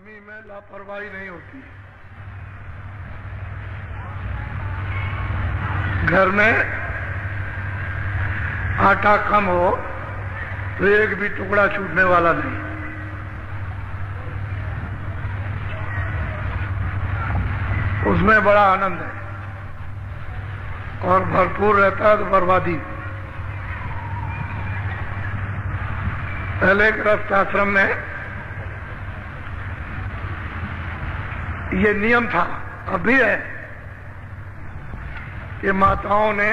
कमी में लापरवाही नहीं होती। घर में आटा कम हो तो एक भी टुकड़ा छूटने वाला नहीं। उसमें बड़ा आनंद है और भरपूर रहता है तो बर्बादी। पहले गृहस्थ आश्रम में ये नियम था, अब भी है, कि माताओं ने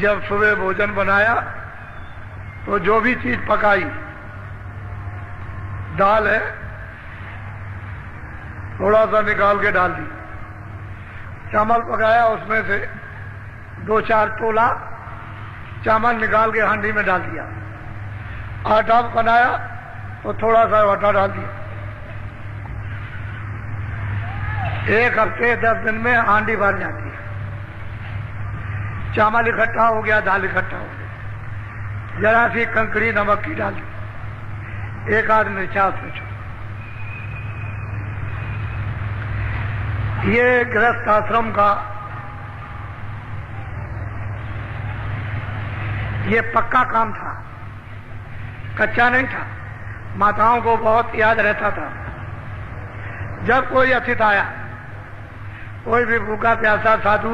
जब सुबह भोजन बनाया तो जो भी चीज पकाई, दाल है थोड़ा सा निकाल के डाल दी, चावल पकाया उसमें से 2-4 तोला चावल निकाल के हांडी में डाल दिया, आटा बनाया तो थोड़ा सा आटा डाल दिया। 1 हफ्ते 10 दिन में हांडी भर जाती है। चावल इकट्ठा हो गया, दाल इकट्ठा हो गया, जरा सी कंकड़ी नमक की डाल दी, 1 आध मिर्चा उसमें छोड़। ये गृहस्थ आश्रम का ये पक्का काम था, कच्चा नहीं था। माताओं को बहुत याद रहता था, जब कोई अतिथि आया, कोई भी भूखा प्यासा साधु,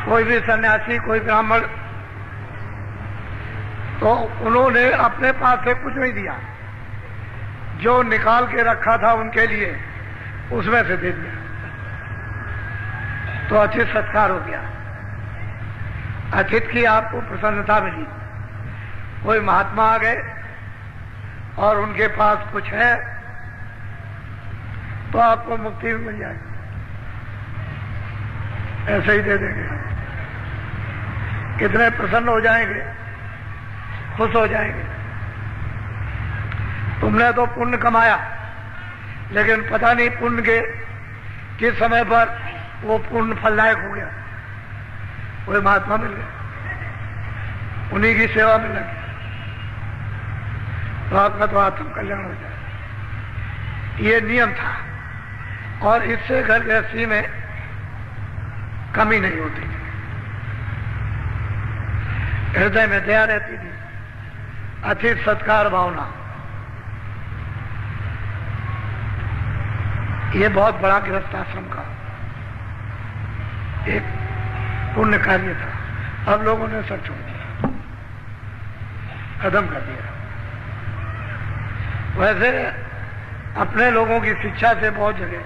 कोई भी सन्यासी, कोई ब्राह्मण, तो उन्होंने अपने पास से कुछ नहीं दिया, जो निकाल के रखा था उनके लिए उसमें से दे दिया, तो अतिथि सत्कार हो गया। अतिथि की आपको प्रसन्नता मिली। कोई महात्मा आ गए और उनके पास कुछ है तो आपको मुक्ति भी मिल जाएगी, ऐसे ही दे देंगे। कितने प्रसन्न हो जाएंगे, खुश हो जाएंगे। तुमने तो पुण्य कमाया, लेकिन पता नहीं पुण्य के किस समय पर वो पुण्य फलदायक हो गया। कोई महात्मा मिल गया, उन्हीं की सेवा में लगे तो आपका तो आत्म कल्याण हो जाए। ये नियम था और इससे घर गृहस्थी में कमी नहीं होती थी, हृदय में दया रहती थी, अतिथि सत्कार भावना। ये बहुत बड़ा गृहस्थ आश्रम का एक पुण्य कार्य था। अब लोगों ने सब छोड़ दिया, खत्म कर दिया। वैसे अपने लोगों की शिक्षा से बहुत जगह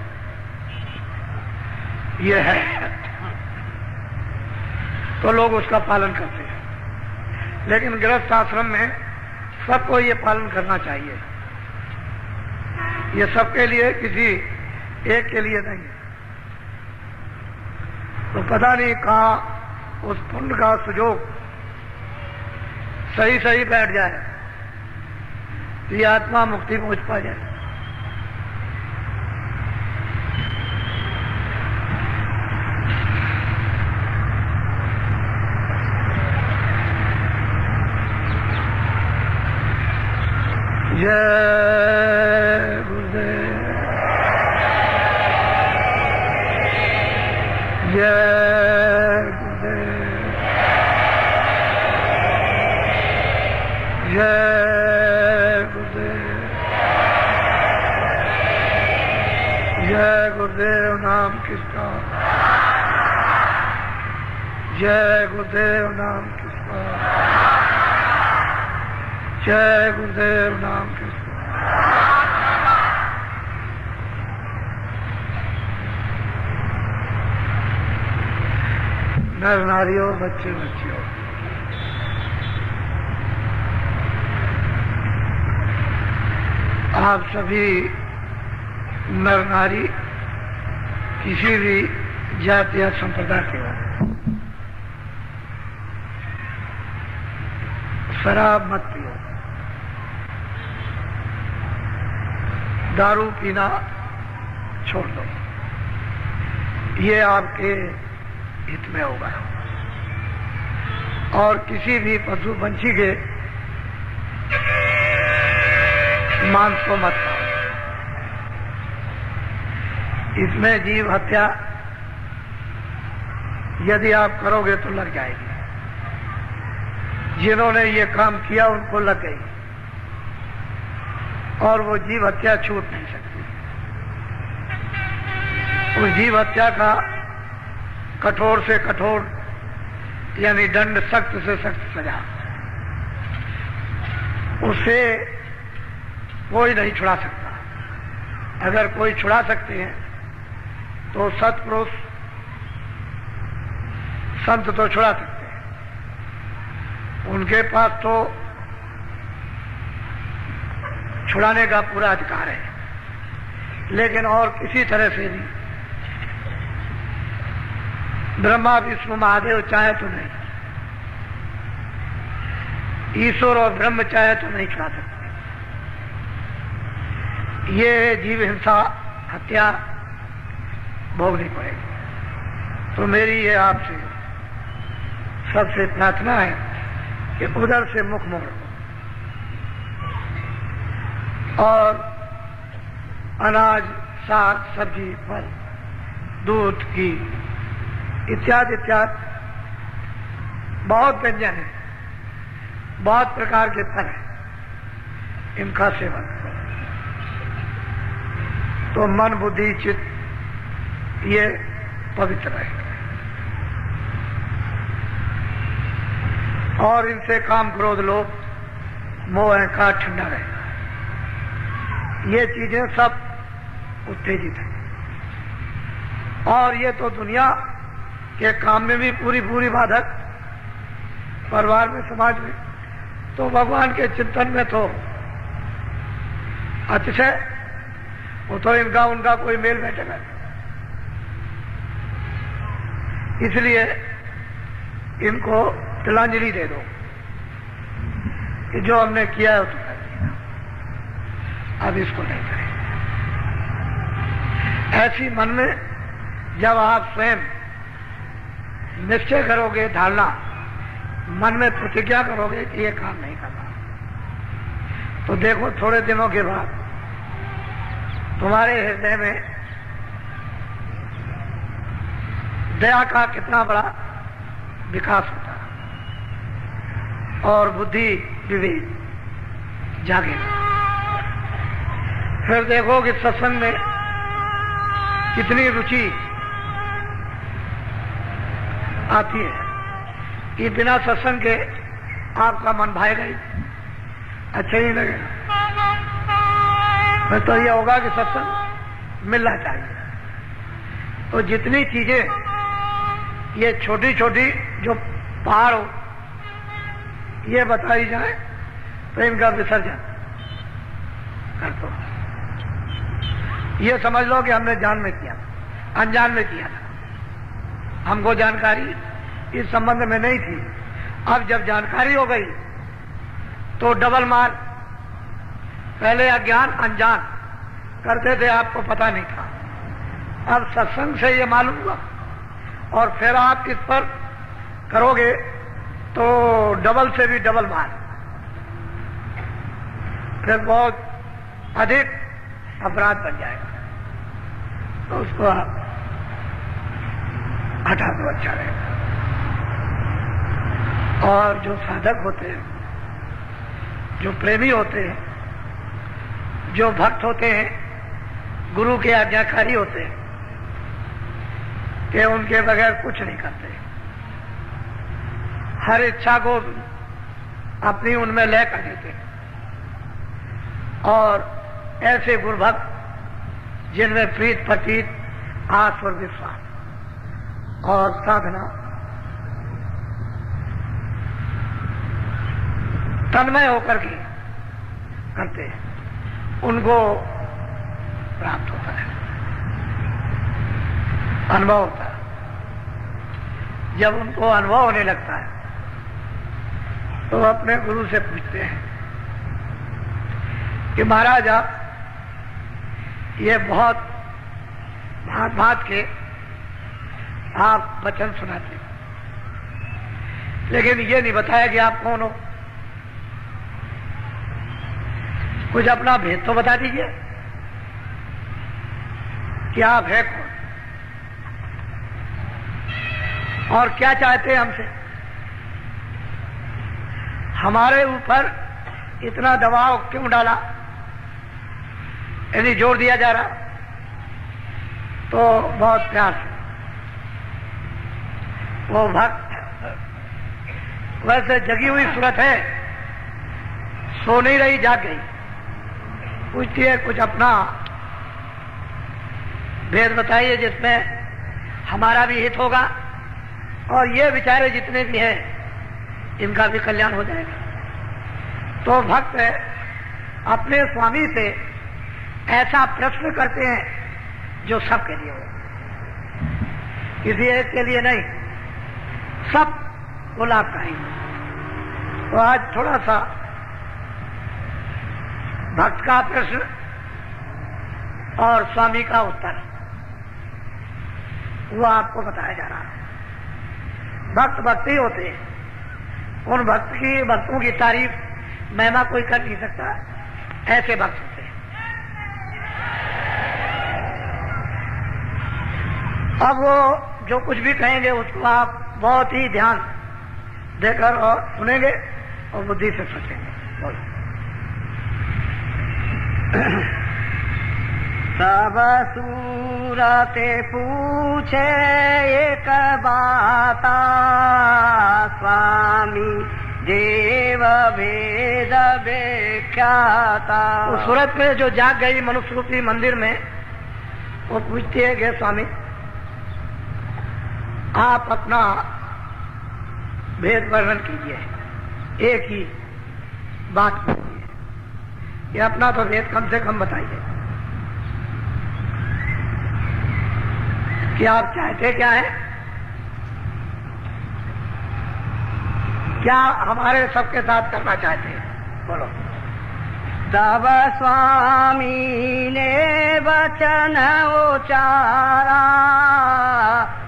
ये है तो लोग उसका पालन करते हैं, लेकिन गृहस्थ आश्रम में सबको ये पालन करना चाहिए। ये सबके लिए, किसी एक के लिए नहीं है। तो पता नहीं कहाँ उस पुण्य का सुजोग सही सही बैठ जाए, ये आत्मा मुक्ति पहुंच पा जाए। जय गुरुदेव, जय गुरुदेव, जय गुरुदेव, जय गुरुदेव नाम किसका, जय गुरुदेव नाम किसका, जय गुरुदेव नाम किसका। नर नारियों, बच्चे बच्चियों, आप सभी नर नारी किसी भी जाति या संप्रदाय के हो, शराब मत पियो, दारू पीना छोड़ दो, ये आपके हित में होगा। और किसी भी पशु पंछी के मांस को मत खाओ। इसमें जीव हत्या यदि आप करोगे तो लग जाएगी। जिन्होंने ये काम किया उनको लग गई और वो जीव हत्या छूट नहीं सकती। उस जीव हत्या का कठोर से कठोर यानी दंड, सख्त से सख्त सजा, उससे कोई नहीं छुड़ा सकता। अगर कोई छुड़ा सकते हैं तो सत्पुरुष संत तो छुड़ा सकते हैं, उनके पास तो छुड़ाने का पूरा अधिकार है, लेकिन और किसी तरह से नहीं। ब्रह्मा विष्णु महादेव चाहे तो नहीं, ईश्वर और ब्रह्म चाहे तो नहीं छुड़ा सकते। ये जीव हिंसा हत्या भोगनी पड़ेगी। तो मेरी ये आपसे सबसे प्रार्थना है कि उधर से मुख मोड़ो और अनाज, साग, सब्जी, फल, दूध, घी इत्यादि इत्यादि बहुत व्यंजन है, बहुत प्रकार के फल हैं, इनका सेवन करो तो मन, बुद्धि, चित्त ये पवित्र रहेगा और इनसे काम, क्रोध, लोभ, मोह, अहंकार ठंडा रहेगा। ये चीजें सब उत्तेजित हैं और ये तो दुनिया के काम में भी पूरी पूरी बाधक, परिवार में, समाज में, तो भगवान के चिंतन में तो अतिशय, वो तो इनका उनका कोई मेल बैठेगा। इसलिए इनको तिलांजलि दे दो कि जो हमने किया है वो तो कर दिया, अब इसको नहीं करेंगे। ऐसी मन में जब आप स्वयं निश्चय करोगे, धारणा मन में प्रतिज्ञा करोगे कि ये काम नहीं करना, तो देखो थोड़े दिनों के बाद तुम्हारे हृदय में दया का कितना बड़ा विकास होता है और बुद्धि, विवेक जागेगा। फिर देखो कि सत्संग में कितनी रुचि आती है कि बिना सत्संग के आपका मन भाएगा ही, अच्छा ही लगेगा। फिर तो यह होगा कि सत्संग मिलना चाहिए। तो जितनी चीजें ये छोटी छोटी जो पहाड़ हो ये बताई जाए तो इनका विसर्जन कर दो। ये समझ लो कि हमने जान में किया, अनजान में किया था, हमको जानकारी इस संबंध में नहीं थी। अब जब जानकारी हो गई तो डबल मार। पहले अज्ञान, अनजान करते थे, आपको पता नहीं था। अब सत्संग से ये मालूम हुआ और फिर आप इस पर करोगे तो डबल से भी डबल मार, फिर बहुत अधिक अपराध बन जाएगा। तो उसको आप हटा दो, अच्छा रहेगा। और जो साधक होते हैं, जो प्रेमी होते हैं, जो भक्त होते हैं, गुरु के आज्ञाकारी होते हैं कि उनके बगैर कुछ नहीं करते, हर इच्छा को अपनी उनमें लय कर देते हैं। और ऐसे गुरु भक्त जिनमें प्रीत, प्रतीत, आस और विश्वास और साधना तन्मय होकर के करते हैं, उनको प्राप्त होता है, अनुभव होता है। जब उनको अनुभव होने लगता है तो अपने गुरु से पूछते हैं कि महाराज आप ये बहुत भांत भांत के आप वचन सुनाते, लेकिन ये नहीं बताया कि आप कौन हो। कुछ अपना भेद तो बता दीजिए। कि आप है कौन और क्या चाहते हैं हमसे। हमारे ऊपर इतना दबाव क्यों डाला, यदि जोर दिया जा रहा तो बहुत प्यार से। वो भक्त वैसे जगी हुई सूरत है, सो नहीं रही, जाग गई। पूछती है कुछ अपना भेद बताइए जिसमें हमारा भी हित होगा और ये बेचारे जितने भी हैं इनका भी कल्याण हो जाएगा। तो भक्त अपने स्वामी से ऐसा प्रश्न करते हैं जो सबके लिए हो, किसी एक के लिए नहीं, सब को लाभकारी हो। तो आज थोड़ा सा भक्त का प्रश्न और स्वामी का उत्तर वो आपको बताया जा रहा है। भक्त भक्त ही होते हैं, उन भक्तों की तारीफ महिमा कोई कर नहीं सकता, ऐसे भक्त होते हैं। अब वो जो कुछ भी कहेंगे उसको आप बहुत ही ध्यान देकर और सुनेंगे और बुद्धि से सोचेंगे। बोलो। सब सूरते पूछे एक बाता, स्वामी देव भेद व्याख्याता। उस सूरत में जो जाग गई मनुष्य रूपी मंदिर में, वो पूछती है कि स्वामी आप अपना भेद वर्णन कीजिए, एक ही बात कीजिए, ये अपना तो भेद कम से कम बताइए कि आप चाहते क्या है, क्या हमारे सबके साथ करना चाहते हैं। बोलो। तब स्वामी ने वचन उचारा,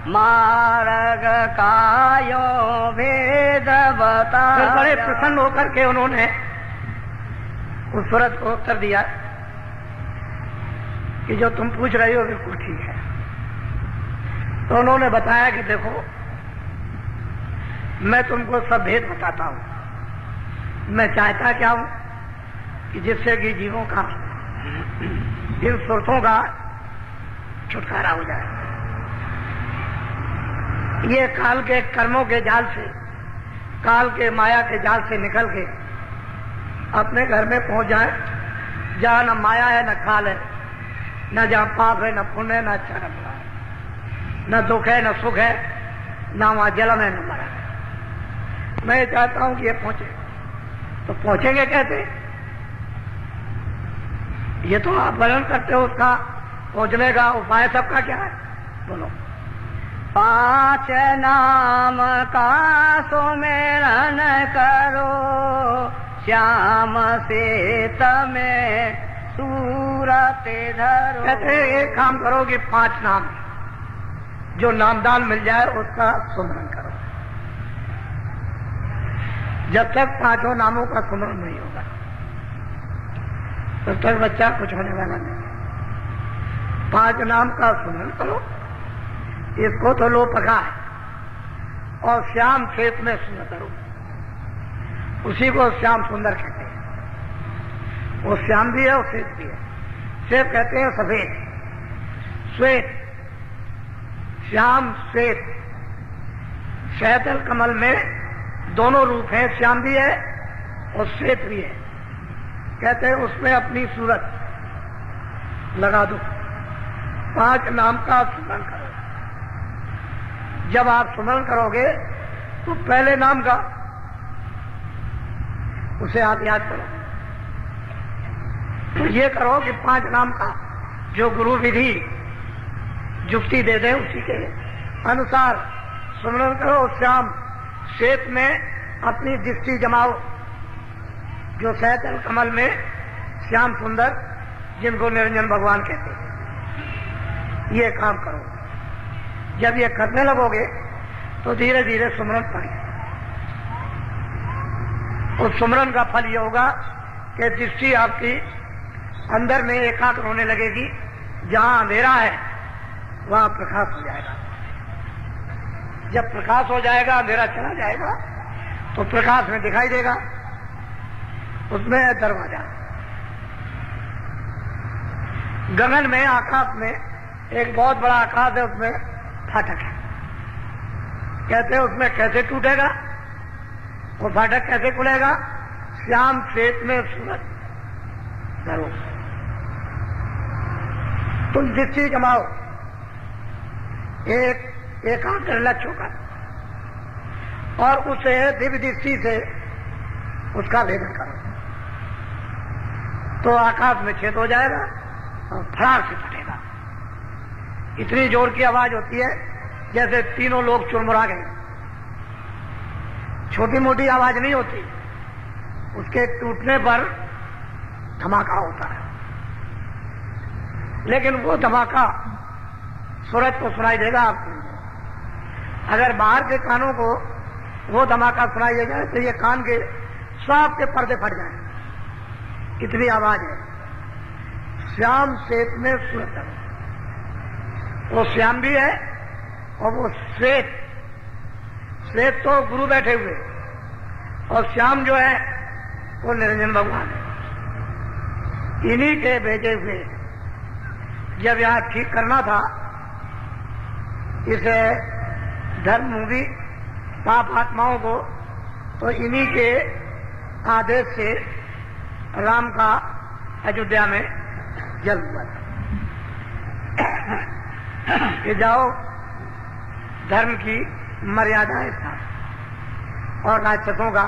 मार्ग कायो भेद बताया। बड़े प्रसन्न होकर के उन्होंने उस सूरत को उत्तर दिया कि जो तुम पूछ रही हो बिल्कुल ठीक है। तो उन्होंने बताया कि देखो मैं तुमको सब भेद बताता हूं, मैं चाहता क्या हूं कि जिससे कि जीवों का इन सुरतों का छुटकारा हो जाए, ये काल के कर्मों के जाल से, काल के माया के जाल से निकल के अपने घर में पहुंच जाए जहां न माया है, न काल है, न जहां पाप है, न पुण्य है, न अच्छा न बुरा है, न दुख है, न सुख है, न वहां जन्म है, न मरण है। मैं चाहता हूं कि ये पहुंचे। तो पहुंचेंगे कैसे, ये तो आप वर्णन करते हो, उसका पहुंचने का उपाय सबका क्या है। बोलो। 5 नाम का सुमिरन करो, श्याम से तमें सूरत धरो। कहते हैं एक काम करो कि 5 नाम जो नामदान मिल जाए उसका सुमरन करो। जब तक 5 नामों का सुमरन नहीं होगा तब तक बच्चा कुछ होने वाला नहीं। 5 नाम का सुमरन करो, इसको तो लो पका है, और श्याम श्वेत में सुंदर करो, उसी को श्याम सुंदर कहते हैं। वो श्याम भी है और श्वेत भी है। श्वेत कहते हैं सफेद, श्वेत, श्याम श्वेत। शहतल कमल में दोनों रूप हैं, श्याम भी है और श्वेत भी है। कहते हैं उसमें अपनी सूरत लगा दो, 5 नाम का स्मरण करो। जब आप स्मरण करोगे तो पहले नाम का उसे आप याद करो। तो ये करो कि 5 नाम का जो गुरु विधि जुक्ति दे दे उसी के अनुसार स्मरण करो। श्याम श्वेत में अपनी दृष्टि जमाओ, जो सहतल कमल में श्याम सुंदर, जिनको निरंजन भगवान कहते हैं। ये काम करो। जब ये करने लगोगे तो धीरे धीरे सुमरन पड़ेगा। उस सुमरन का फल ये होगा कि दृष्टि आपकी अंदर में एकाग्र होने लगेगी। जहां अंधेरा है वहां प्रकाश हो जाएगा। जब प्रकाश हो जाएगा, अंधेरा चला जाएगा, तो प्रकाश में दिखाई देगा, उसमें है दरवाजा। गगन में, आकाश में एक बहुत बड़ा आकाश है, उसमें फाटक है। कहते हैं उसमें कैसे टूटेगा, वो फाटक कैसे खुलेगा? श्याम श्वेत में सूरज धरो। तुम दृष्टि जमाओ, एक एकाग्र लक्ष्य होकर, और उसे दिव्य दृष्टि से उसका भेदन करो, तो आकाश में छेद हो जाएगा और फटाक से फटेगा। इतनी जोर की आवाज होती है जैसे तीनों लोग चुरमुरा गए। छोटी मोटी आवाज नहीं होती, उसके टूटने पर धमाका होता है। लेकिन वो धमाका सूरज को सुनाई देगा आपको। अगर बाहर के कानों को वो धमाका सुनाई देगा तो ये कान के सब के पर्दे फट जाए, इतनी आवाज है। श्याम श्वेत में सूरज, वो श्याम भी है और वो श्वेत, श्वेत तो गुरु बैठे हुए, और श्याम जो है वो निरंजन भगवान है। इन्हीं के भेजे हुए जब यहां ठीक करना था इसे धर्म मूवी पाप आत्माओं को, तो इन्हीं के आदेश से राम का अयोध्या में जन्म हुआ था कि जाओ धर्म की मर्यादाएं स्थापित और राक्षसों का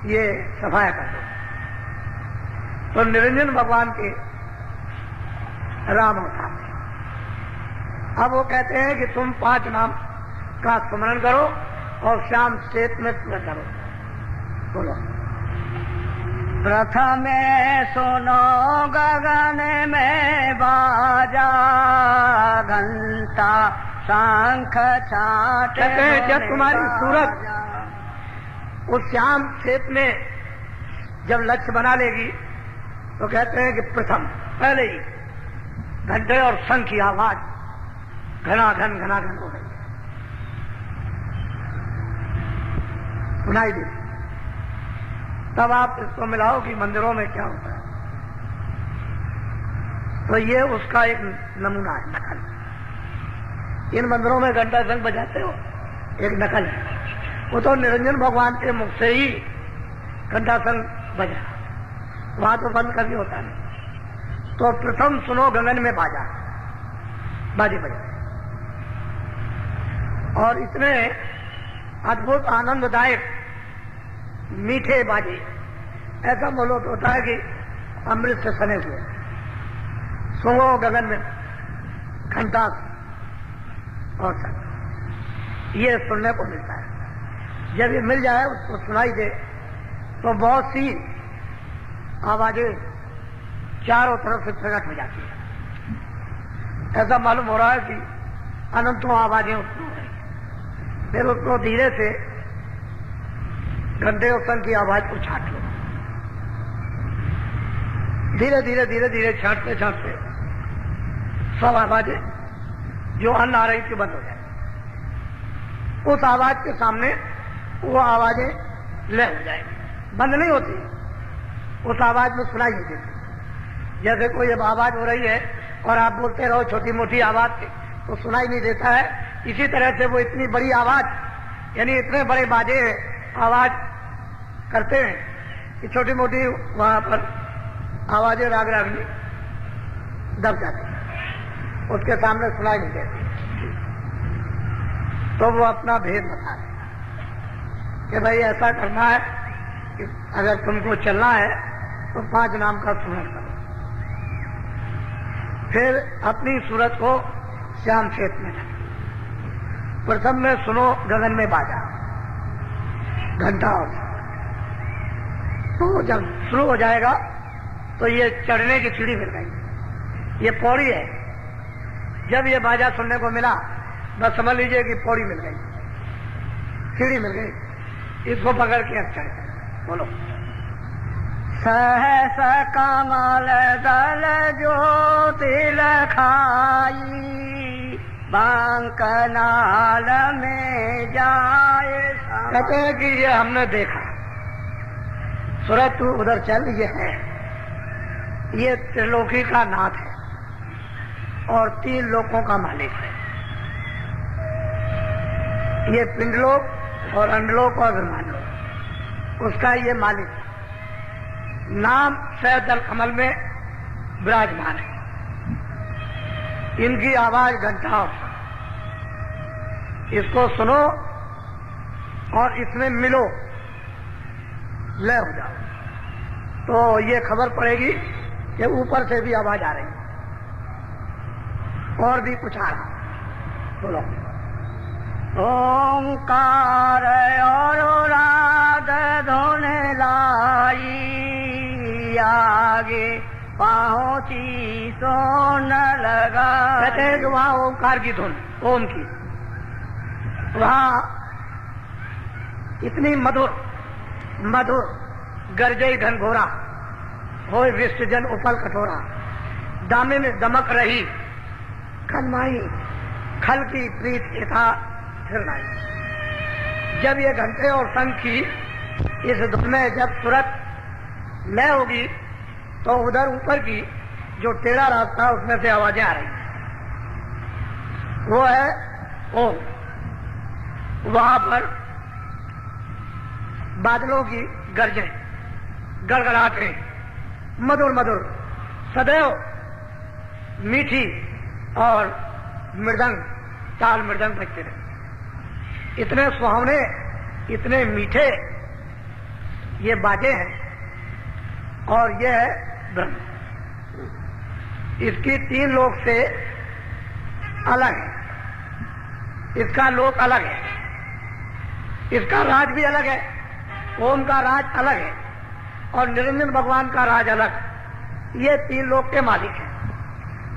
ये सफाया कर दो। तो निरंजन भगवान के राम अवतार थे। अब वो कहते हैं कि तुम 5 नाम का स्मरण करो और श्याम श्वेत में पूरा करो। बोलो। प्रथमे सुनो गगन में बाजा, घंटा शंख छाट। कहते हैं जब तुम्हारी सूरत उस श्याम श्वेत में जब लक्ष्य बना लेगी तो कहते हैं कि प्रथम पहले ही घंटे और शंख की आवाज घनाघन हो गई, सुनाई दी। तब आप इसको मिलाओ कि मंदिरों में क्या होता है। तो ये उसका एक नमूना है, नकल। इन मंदिरों में घंटा शंख बजाते हो, एक नकल है। वो तो निरंजन भगवान के मुख से ही घंटा शंख बजा, वहां तो बंद कभी होता नहीं। तो प्रथम सुनो गगन में बाजा, बाजे बजे, और इतने अद्भुत आनंददायक मीठे बाजे, ऐसा मालूम होता है कि अमृत से सने हुए। सुनो गगन में घंटा और शंख, ये सुनने को मिलता है। जब ये मिल जाए, उसको सुनाई दे, तो बहुत सी आवाजें चारों तरफ से प्रकट हो जाती है। ऐसा मालूम हो रहा है कि अनंतों आवाजें उत्पन्न हो रही है। फिर उसको धीरे से घंटे और शंख की आवाज को छाट लो। धीरे धीरे धीरे धीरे छाटते छाटते सब आवाजें जो अन्न आ रही थी बंद हो जाए। उस आवाज के सामने वो आवाजें लय हो जाएगी, बंद नहीं होती, उस आवाज में सुनाई नहीं देती। जैसे कोई अब आवाज हो रही है और आप बोलते रहो छोटी मोटी आवाज से, तो सुनाई नहीं देता है। इसी तरह से वो इतनी बड़ी आवाज, यानी इतने बड़े बाजे आवाज करते हैं कि छोटी मोटी वहां पर आवाजें राग रागनी दब जाती है, उसके सामने सुनाई नहीं देती। तो वो अपना भेद बता रहे कि भाई ऐसा करना है कि अगर तुमको चलना है तो 5 नाम का स्मरण करो। फिर अपनी सूरत को श्याम श्वेत में रखो। प्रथम में सुनो गगन में बाजा, घंटा और तो जब शुरू हो जाएगा तो ये चढ़ने की सीढ़ी मिल गई, ये पौड़ी है। जब ये बाजा सुनने को मिला बस समझ लीजिए कि पौड़ी मिल गई, सीढ़ी मिल गई, इसको पकड़ के अब चढ़। बोलो। सहस कमल दल ज्योति लखाई, बांकनाल में जाए कहते हैं कि ये हमने देखा, सूरज तू उधर चल, ये है, ये त्रिलोकी का नाथ है और 3 लोकों का मालिक है। ये पिंडलोक और अंडलोक और ब्रह्मांडलोक, उसका ये मालिक है। नाम सैदल कमल में विराजमान है। इनकी आवाज घंटाओं, इसको सुनो और इसमें मिलो, लय हो जाओ, तो ये खबर पड़ेगी कि ऊपर से भी आवाज आ रही है और भी कुछ आ रहा। बोलो ओंकार और राग धुन लाई, आगे पहुंची सोन लगा। कहते हैं कि वहां ओंकार की धुन, ओम की, वहां इतनी मधुर मधुर गरजई घनघोरा, होय विष्टजन उपल कठोरा, दामे में दमक रही खनमाई, खल की प्रीत यथा फिरनाई। जब ये घंटे और शंख की इस धुन में जब तुरंत लय होगी तो उधर ऊपर की जो टेढ़ा रास्ता उसमें से आवाजें आ रही हैं, वो है ओम। वहां पर बादलों की गर्जें, गड़गड़ाहटें, मधुर मधुर सदैव मीठी और मृदंग, ताल मृदंग बजते रहे। इतने सुहावने, इतने मीठे ये बाजे हैं। और यह है ब्रह्म, इसकी 3 लोक से अलग है, इसका लोक अलग है, इसका राज भी अलग है। ओम का राज अलग है और निरंजन भगवान का राज अलग। ये 3 लोक के मालिक हैं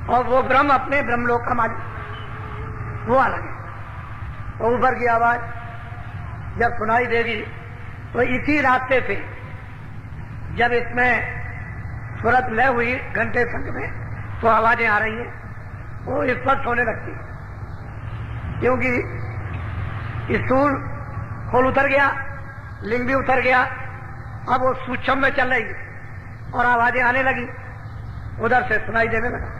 और वो ब्रह्म अपने ब्रह्मलोक का मालिक, वो अलग है। और ऊपर की आवाज जब सुनाई देगी तो इसी रास्ते से जब इसमें सूरत लय हुई घंटे संग में तो आवाजें आ रही हैं, वो स्पष्ट होने लगती है, क्योंकि स्थूल खोल उतर गया, लिंग भी उतर गया, अब वो सूक्ष्म में चल रही है और आवाजें आने लगी, उधर से सुनाई देने लगा।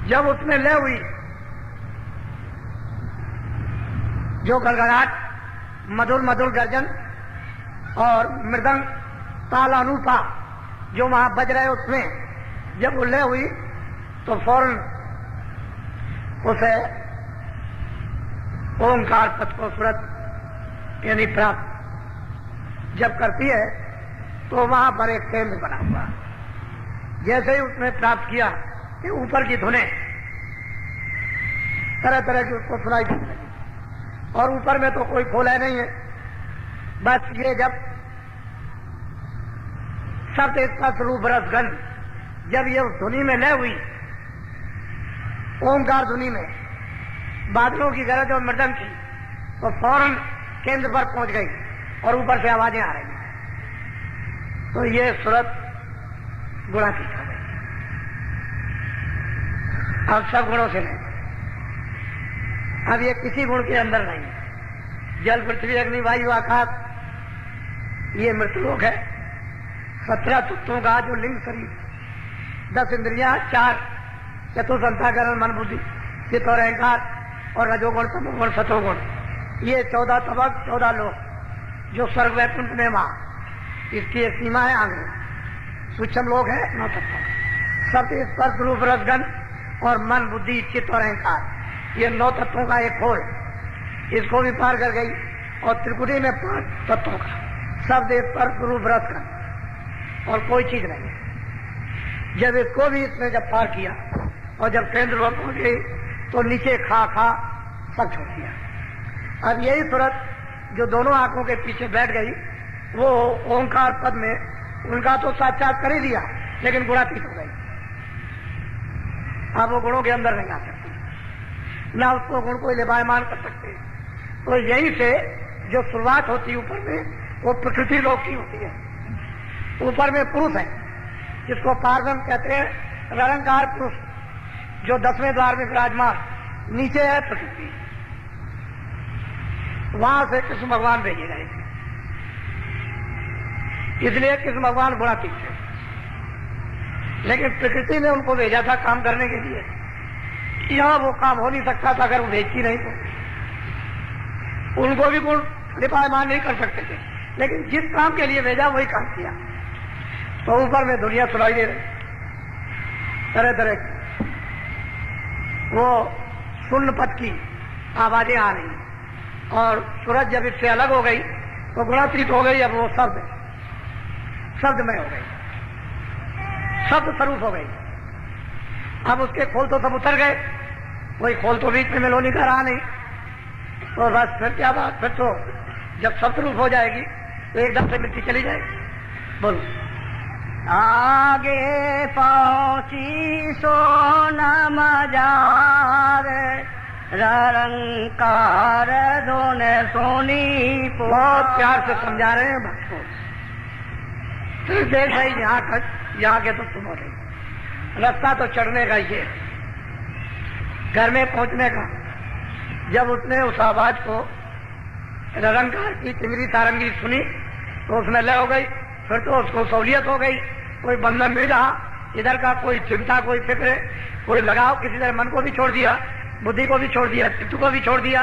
जब उसमें लय हुई, जो गड़गड़ाहट, मधुर मधुर गर्जन और मृदंग तालानुपा जो वहां बज रहे, उसमें जब वो लय हुई तो फौरन उसे ओंकार पद को सूरत यानी प्राप्त जब करती है तो वहां पर एक केंद्र बना हुआ। जैसे ही उसने प्राप्त किया कि ऊपर की धुनें तरह तरह की उसको सुनाई देने लगी और ऊपर में तो कोई खोल है नहीं है, बस ये जब शब्द स्पर्श रूप रस गंध, जब ये उस धुनी में लय हुई, ओंकार धुनी में बादलों की गरज और मृदंग की, तो फौरन केंद्र पर पहुंच गई और ऊपर से आवाजें आ रही हैं। तो ये सूरत गुणातीत हो गई। अब सब गुणों से नहीं, अब ये किसी गुण के अंदर नहीं है। जल पृथ्वी अग्नि वायु आकाश ये मृतलोक है। 17 तत्वों का जो लिंग शरीर, 10 इंद्रियां, 4 चतुर्संताकरण मन बुद्धि चित्त और अहंकार और रजोगुण तमोगुण सतोगुण, ये 14 तबक 14 लोक जो स्वर्ग वैकुंठ में वहां, इसकी एक सीमा है आंगन। सूक्ष्म लोक है 9 तत्वों, सत्य स्पर्श रूप रसगन और मन बुद्धि चित्त और अहंकार, ये 9 तत्वों का एक खोल, इसको भी पार कर गई। और त्रिपुटी में 5 तत्वों का शब्द स्पर्श रूप रसगन और कोई चीज नहीं है। जब इसको भी इसने जब पार किया और जब केंद्र पर पहुंच गई तो नीचे खा सब छोड़ दिया। अब यही सूरत जो दोनों आंखों के पीछे बैठ गई, वो ओंकार पद में उनका तो साक्षात्कार ही लिया, लेकिन गुणातीत हो गई। अब वो गुणों के अंदर नहीं आ सकती, ना उसको गुण को लिबायमान कर सकते। तो यहीं से जो शुरुआत होती है ऊपर में, वो प्रकृति लोक की होती है। ऊपर में पुरुष है जिसको पारब्रह्म कहते हैं, निरंकार पुरुष जो 10वें द्वार में विराजमान, नीचे है प्रकृति, वहां से कृष्ण भगवान भेजे गए थे। इसलिए कृष्ण भगवान गुणातीत थे, लेकिन प्रकृति ने उनको भेजा था काम करने के लिए। यहां वो काम हो नहीं सकता था अगर वो भेजती नहीं तो। उनको भी गुण लिपायमान नहीं कर सकते थे, लेकिन जिस काम के लिए भेजा वही काम किया। तो ऊपर में दुनिया सुनाई दे रही तरह तरह की, वो शून्य पद की आवाजें आ रही, और सूरज जब इससे अलग हो गई तो गुणातीत हो गई। अब वो शब्दमय हो गई, शब्द स्वरूप हो गई। अब उसके खोल तो सब उतर गए, कोई खोल तो बीच में मेलोनी का रहा नहीं। तो बस फिर क्या बात, फिर तो जब शब्द रूप हो जाएगी तो एकदम से मिट्टी चली जाएगी। बोलो। आगे पहुंची सोनम जार, रंकार दोने सोनी। बहुत प्यार से समझा रहे हैं भक्तों। देख भाई यहाँ के तो तुम हो रही, रास्ता तो चढ़ने का ही है, घर में पहुंचने का। जब उसने उस आवाज को रंकार की तिमरी सारंगी सुनी तो उसमें लय हो गई। फिर तो उसको सहूलियत हो गई, कोई बंधन नहीं रहा इधर का, कोई चिंता, कोई फिक्र, कोई लगाव। किसी तरह मन को भी छोड़ दिया, बुद्धि को भी छोड़ दिया, चित्त को भी छोड़ दिया,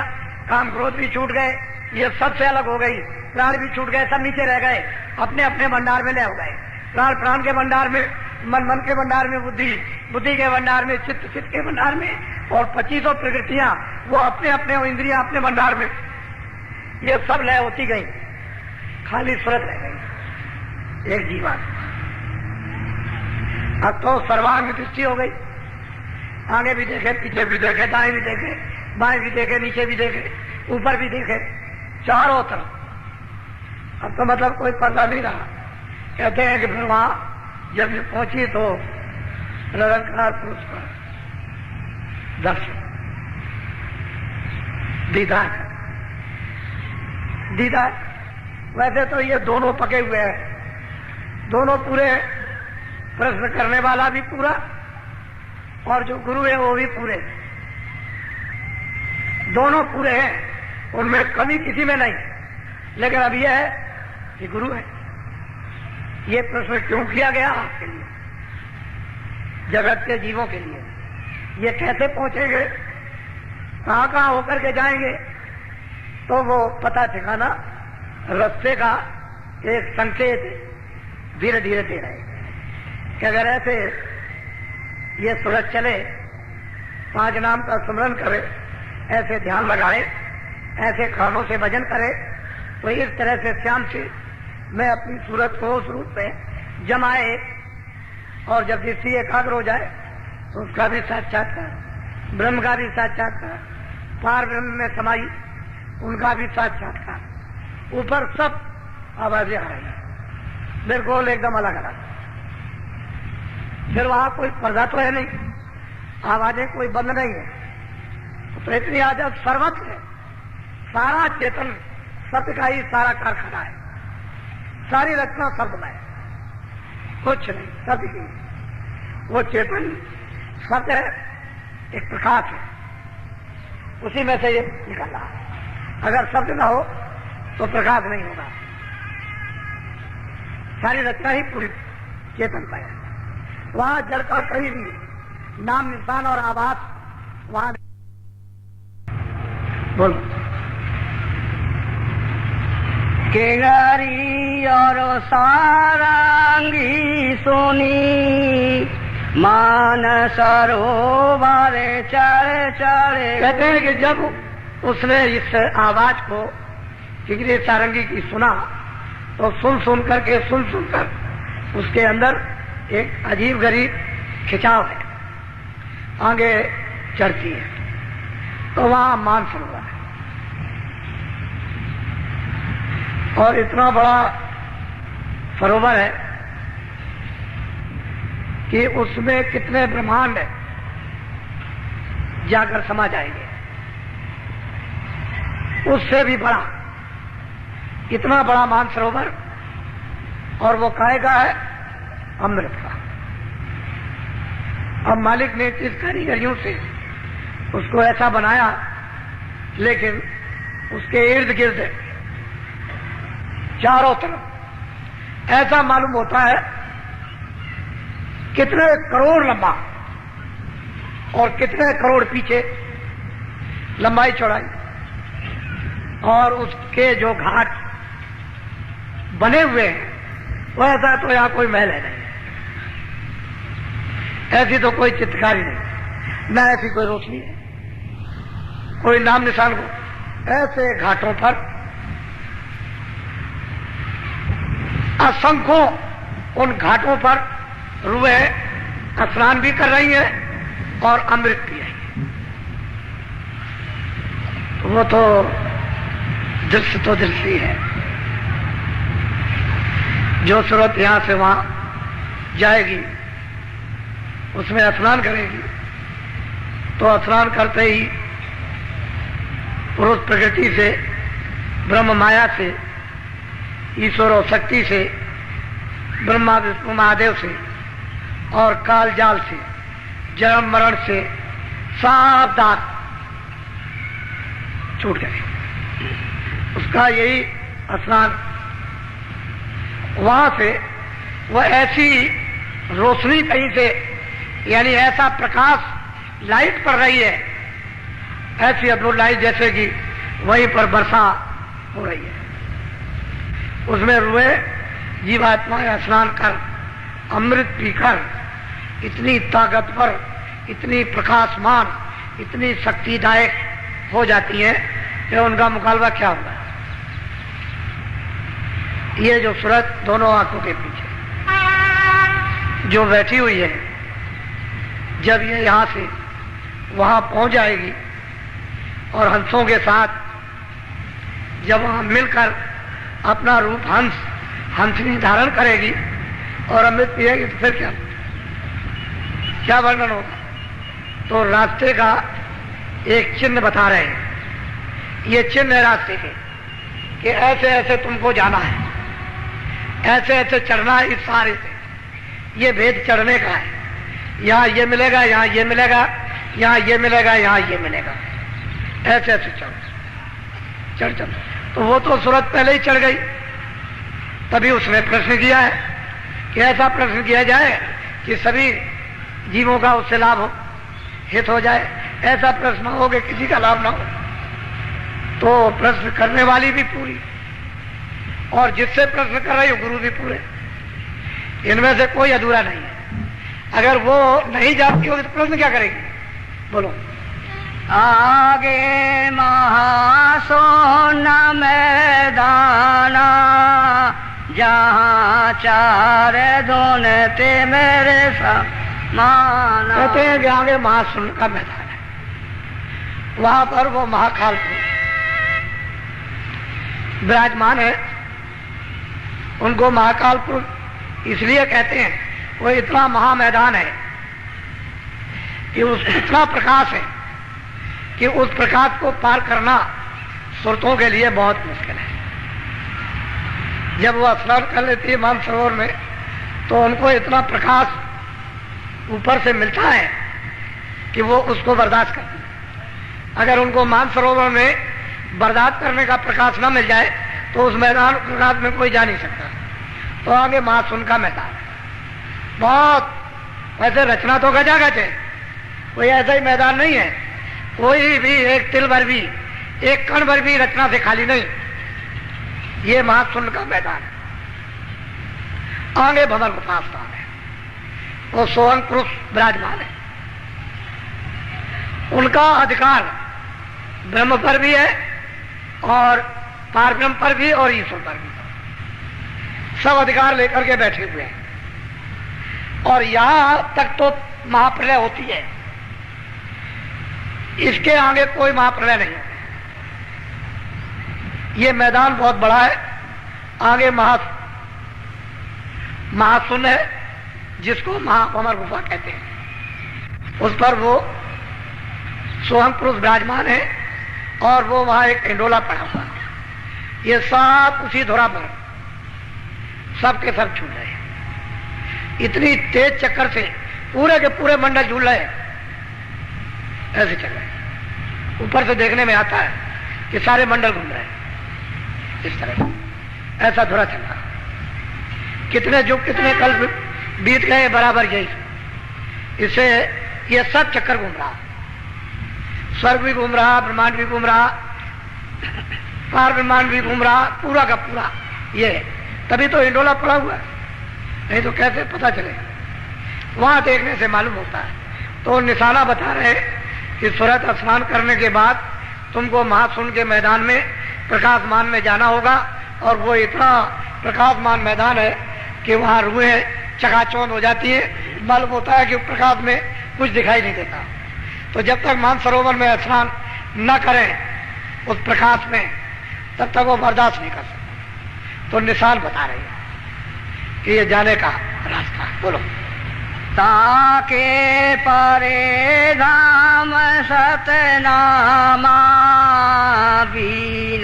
काम क्रोध भी छूट गए, ये सबसे अलग हो गई। प्राण भी छूट गए, सब नीचे रह गए, अपने अपने भंडार में ले हो गए। प्राण प्राण के भंडार में, मन मन के भंडार में, बुद्धि बुद्धि के भंडार में, चित्त चित्त के भंडार में, और 25 प्रकृतियां वो अपने अपने, इंद्रियां अपने भंडार में। ये सब लय होती गई, खाली सूरत रह गई, एक जीवन। अब तो सर्वांग दृष्टि हो गई, आगे भी देखे, पीछे भी देखे, दाएं भी देखे, बाएं भी देखे, नीचे भी देखे, ऊपर भी देखे, चारों तरफ। अब तो मतलब कोई पर्दा नहीं रहा। कहते हैं कि फिर वहां जब ये पहुंची तो निरंकार पुरुष का दर्शन, दीदार। वैसे तो ये दोनों पके हुए हैं, दोनों पूरे, प्रश्न करने वाला भी पूरा और जो गुरु है वो भी पूरे, दोनों पूरे हैं, उनमें कमी किसी में नहीं। लेकिन अब यह है कि गुरु है। ये प्रश्न क्यों किया गया? आपके लिए, जगत के जीवों के लिए। ये कैसे पहुंचेंगे, कहां कहां होकर के जाएंगे, तो वो पता ठिकाना रास्ते का एक संकेत धीरे धीरे दे रहे कि अगर ऐसे ये सूरज चले, 5 नाम का स्मरण करे, ऐसे ध्यान लगाए, ऐसे कानों से भजन करे, तो इस तरह से श्याम से मैं अपनी सूरत को उस रूप में जमाए, और जब दृष्टि एकाग्र हो जाए तो उसका भी साक्षात्कार, ब्रह्म का भी साक्षात्कार, पार ब्रह्म में समाई उनका भी साक्षात्कार। ऊपर सब आवाजें आ रही हैं, बिल्कुल एकदम अलग अलग। फिर वहां कोई पर्दा तो है नहीं, आवाजें कोई बंद नहीं है, तो इतनी आजाद सर्वत्र है, सारा चेतन सत्य का ही सारा कारखाना है, सारी रचना शब्द में, कुछ नहीं, सत्य की। वो चेतन सत्य है, एक प्रकाश है, उसी में से ये निकल रहा है। अगर शब्द न हो तो प्रकाश नहीं होगा। सारी रचना ही पूरी चेतन का है। वहां जड़ का कहीं भी नाम, निशान और आवाज वहां। बोलो। केगारी और सारंगी सोनी, मान सरोवर चढ़े चढ़े। कहते हैं कि जब उसने इस आवाज को किगरी सारंगी की सुना, तो सुन सुन कर उसके अंदर एक अजीब गरीब खिंचाव है, आगे चढ़ती है। तो वहां मान सरोवर है, और इतना बड़ा सरोवर है कि उसमें कितने ब्रह्मांड जाकर समा जाएंगे, उससे भी बड़ा, इतना बड़ा मानसरोवर। और वो काय का है? अमृत का। अब मालिक ने इस कारीगरियों से उसको ऐसा बनाया, लेकिन उसके इर्द गिर्द चारों तरफ ऐसा मालूम होता है कितने करोड़ लंबा और कितने करोड़ पीछे लंबाई चौड़ाई, और उसके जो घाट बने हुए हैं वो ऐसा तो यहां कोई महल है नहीं, ऐसी तो कोई चित्रकारी नहीं, न ऐसी कोई रोशनी है, कोई नाम निशान को। ऐसे घाटों पर असंख्यों उन घाटों पर रूहें स्नान भी कर रही हैं और अमृत पी रही हैं। वो तो दृश्य ही है। जो सूरत यहां से वहां जाएगी उसमें स्नान करेगी तो स्नान करते ही पुरुष प्रकृति से, ब्रह्म माया से, ईश्वर और शक्ति से, ब्रह्मा विष्णु महादेव से और काल जाल से, जन्म मरण से सब दाग छूट गए। उसका यही स्नान, वहां से वह ऐसी रोशनी कहीं से, यानी ऐसा प्रकाश लाइट पड़ रही है, ऐसी अद्भुत लाइट जैसे कि वहीं पर वर्षा हो रही है। उसमें रूहें जीवात्माएं स्नान कर अमृत पीकर इतनी ताकतवर, इतनी प्रकाशमान, इतनी शक्तिदायक हो जाती हैं कि उनका मुकाबला क्या होगा। ये जो सूरत दोनों आंखों के पीछे जो बैठी हुई है, जब ये यहां से वहां पहुंच जाएगी और हंसों के साथ जब वहां मिलकर अपना रूप हंसनी धारण करेगी और अमृत पिएगी तो फिर क्या वर्णन होगा। तो रास्ते का एक चिन्ह बता रहे हैं। ये चिन्ह है रास्ते के कि ऐसे ऐसे तुमको जाना है, ऐसे ऐसे चढ़ना है, इस सहारे से ये भेद चढ़ने का है। यहाँ ये मिलेगा, यहाँ ये मिलेगा, यहाँ ये मिलेगा, यहाँ ये मिलेगा, ऐसे ऐसे चढ़। तो वो तो सूरत पहले ही चढ़ गई, तभी उसने प्रश्न किया है कि ऐसा प्रश्न किया जाए कि सभी जीवों का उससे लाभ हो, हित हो जाए। ऐसा प्रश्न हो कि किसी का लाभ ना हो। तो प्रश्न करने वाली भी पूरी और जिससे प्रश्न कर रही हो गुरु भी पूरे, इनमें से कोई अधूरा नहीं है। अगर वो नहीं जानती होगी तो प्रश्न क्या करेगी, बोलो। आगे महासोना मैदाना, जहाँ चार दोने ते मेरे समाना। कहते हैं कि आगे महासुन का मैदान है, वहां पर वो महाकाल विराजमान है। उनको महाकालपुर इसलिए कहते हैं, वो इतना महामैदान है कि उस इतना प्रकाश है कि उस प्रकाश को पार करना सुरतों के लिए बहुत मुश्किल है। जब वो स्नान कर लेती है मानसरोवर में तो उनको इतना प्रकाश ऊपर से मिलता है कि वो उसको बर्दाश्त करती है। अगर उनको मानसरोवर में बर्दाश्त करने का प्रकाश न मिल जाए तो उस मैदान प्रकाश में कोई जा नहीं सकता। तो आगे महासुन का मैदान है, बहुत वैसे रचना तो गजागज है, कोई ऐसा ही मैदान नहीं है, कोई भी एक तिल भर भी, एक कण भर भी रचना से खाली नहीं। ये महासुन का मैदान है। आगे भवन उपास स्थान है, वो सोहन पुरुष विराजमान है। उनका अधिकार ब्रह्म पर भी है और पारब्रह्म पर भी और ईश्वर पर भी, सब अधिकार लेकर के बैठे हुए हैं। और यहां तक तो महाप्रलय होती है, इसके आगे कोई महाप्रलय नहीं है। ये मैदान बहुत बड़ा है। आगे महासुन है, जिसको महाभंवर गुफा कहते हैं। उस पर वो सोहम पुरुष विराजमान है और वो वहां एक इंडोला पड़ा हुआ है। ये सब उसी धुरा पर सब के सब झूल रहे हैं। इतनी तेज चक्कर से पूरे के पूरे मंडल झूल रहे हैं, ऐसे चल रहे हैं। ऊपर से देखने में आता है कि सारे मंडल घूम रहे हैं इस तरह। ऐसा थोड़ा चल रहा, कितने युग कितने कल बीत गए बराबर यही। इससे ये सब चक्कर घूम रहा, स्वर्ग भी घूम रहा, ब्रह्मांड भी घूम रहा, पार ब्रह्मांड भी घूम रहा, पूरा का पूरा ये। तभी तो इंडोला पड़ा हुआ है, नहीं तो कैसे पता चलेगा? वहां देखने से मालूम होता है। तो निशाना बता रहे कि सूरत स्नान करने के बाद तुमको महासुन के मैदान में प्रकाशमान में जाना होगा, और वो इतना प्रकाशमान मैदान है कि वहां रूहें चकाचौंध हो जाती है। मालूम होता है कि प्रकाश में कुछ दिखाई नहीं देता। तो जब तक मानसरोवर में स्नान न करें उस प्रकाश में, तब तक वो बर्दाश्त नहीं कर सकते। तो निशान बता रही है कि ये जाने का रास्ता है। बोलो। ताके परे धाम सतनामा बीन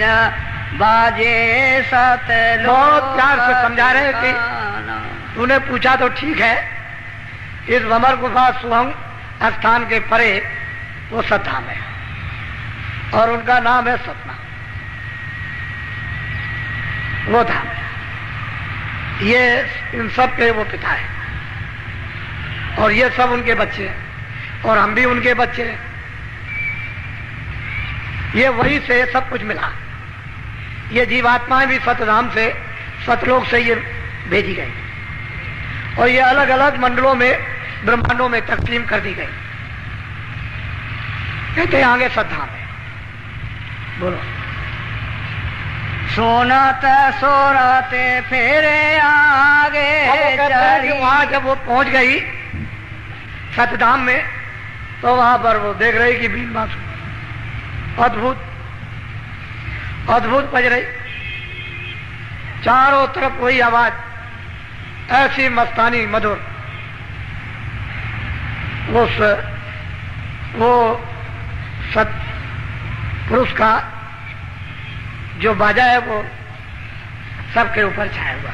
बाजे सतलोक। बहुत प्यार से समझा रहे कि तूने पूछा तो ठीक है, इस भंवर गुफा सुहंग स्थान के परे वो सतधाम है, और उनका नाम है सतना। वो धाम है, ये इन सब के वो पिता है, और ये सब उनके बच्चे हैं, और हम भी उनके बच्चे हैं। ये वही से सब कुछ मिला। ये जीवात्माएं भी सतधाम से, सतलोक से ये भेजी गई, और ये अलग अलग मंडलों में, ब्रह्मांडों में तकसीम कर दी गई। कहते हैं आगे सतधाम है। बोलो। सोनत सोरते फेरे आगे चली। वहां जब वो पहुंच गई सतधाम में, तो वहां पर वो देख रही कि बीन बांसुरी अद्भुत अद्भुत बज रही, चारों तरफ वही आवाज, ऐसी मस्तानी मधुर। वो सत पुरुष का जो बाजा है वो सबके ऊपर छाया हुआ।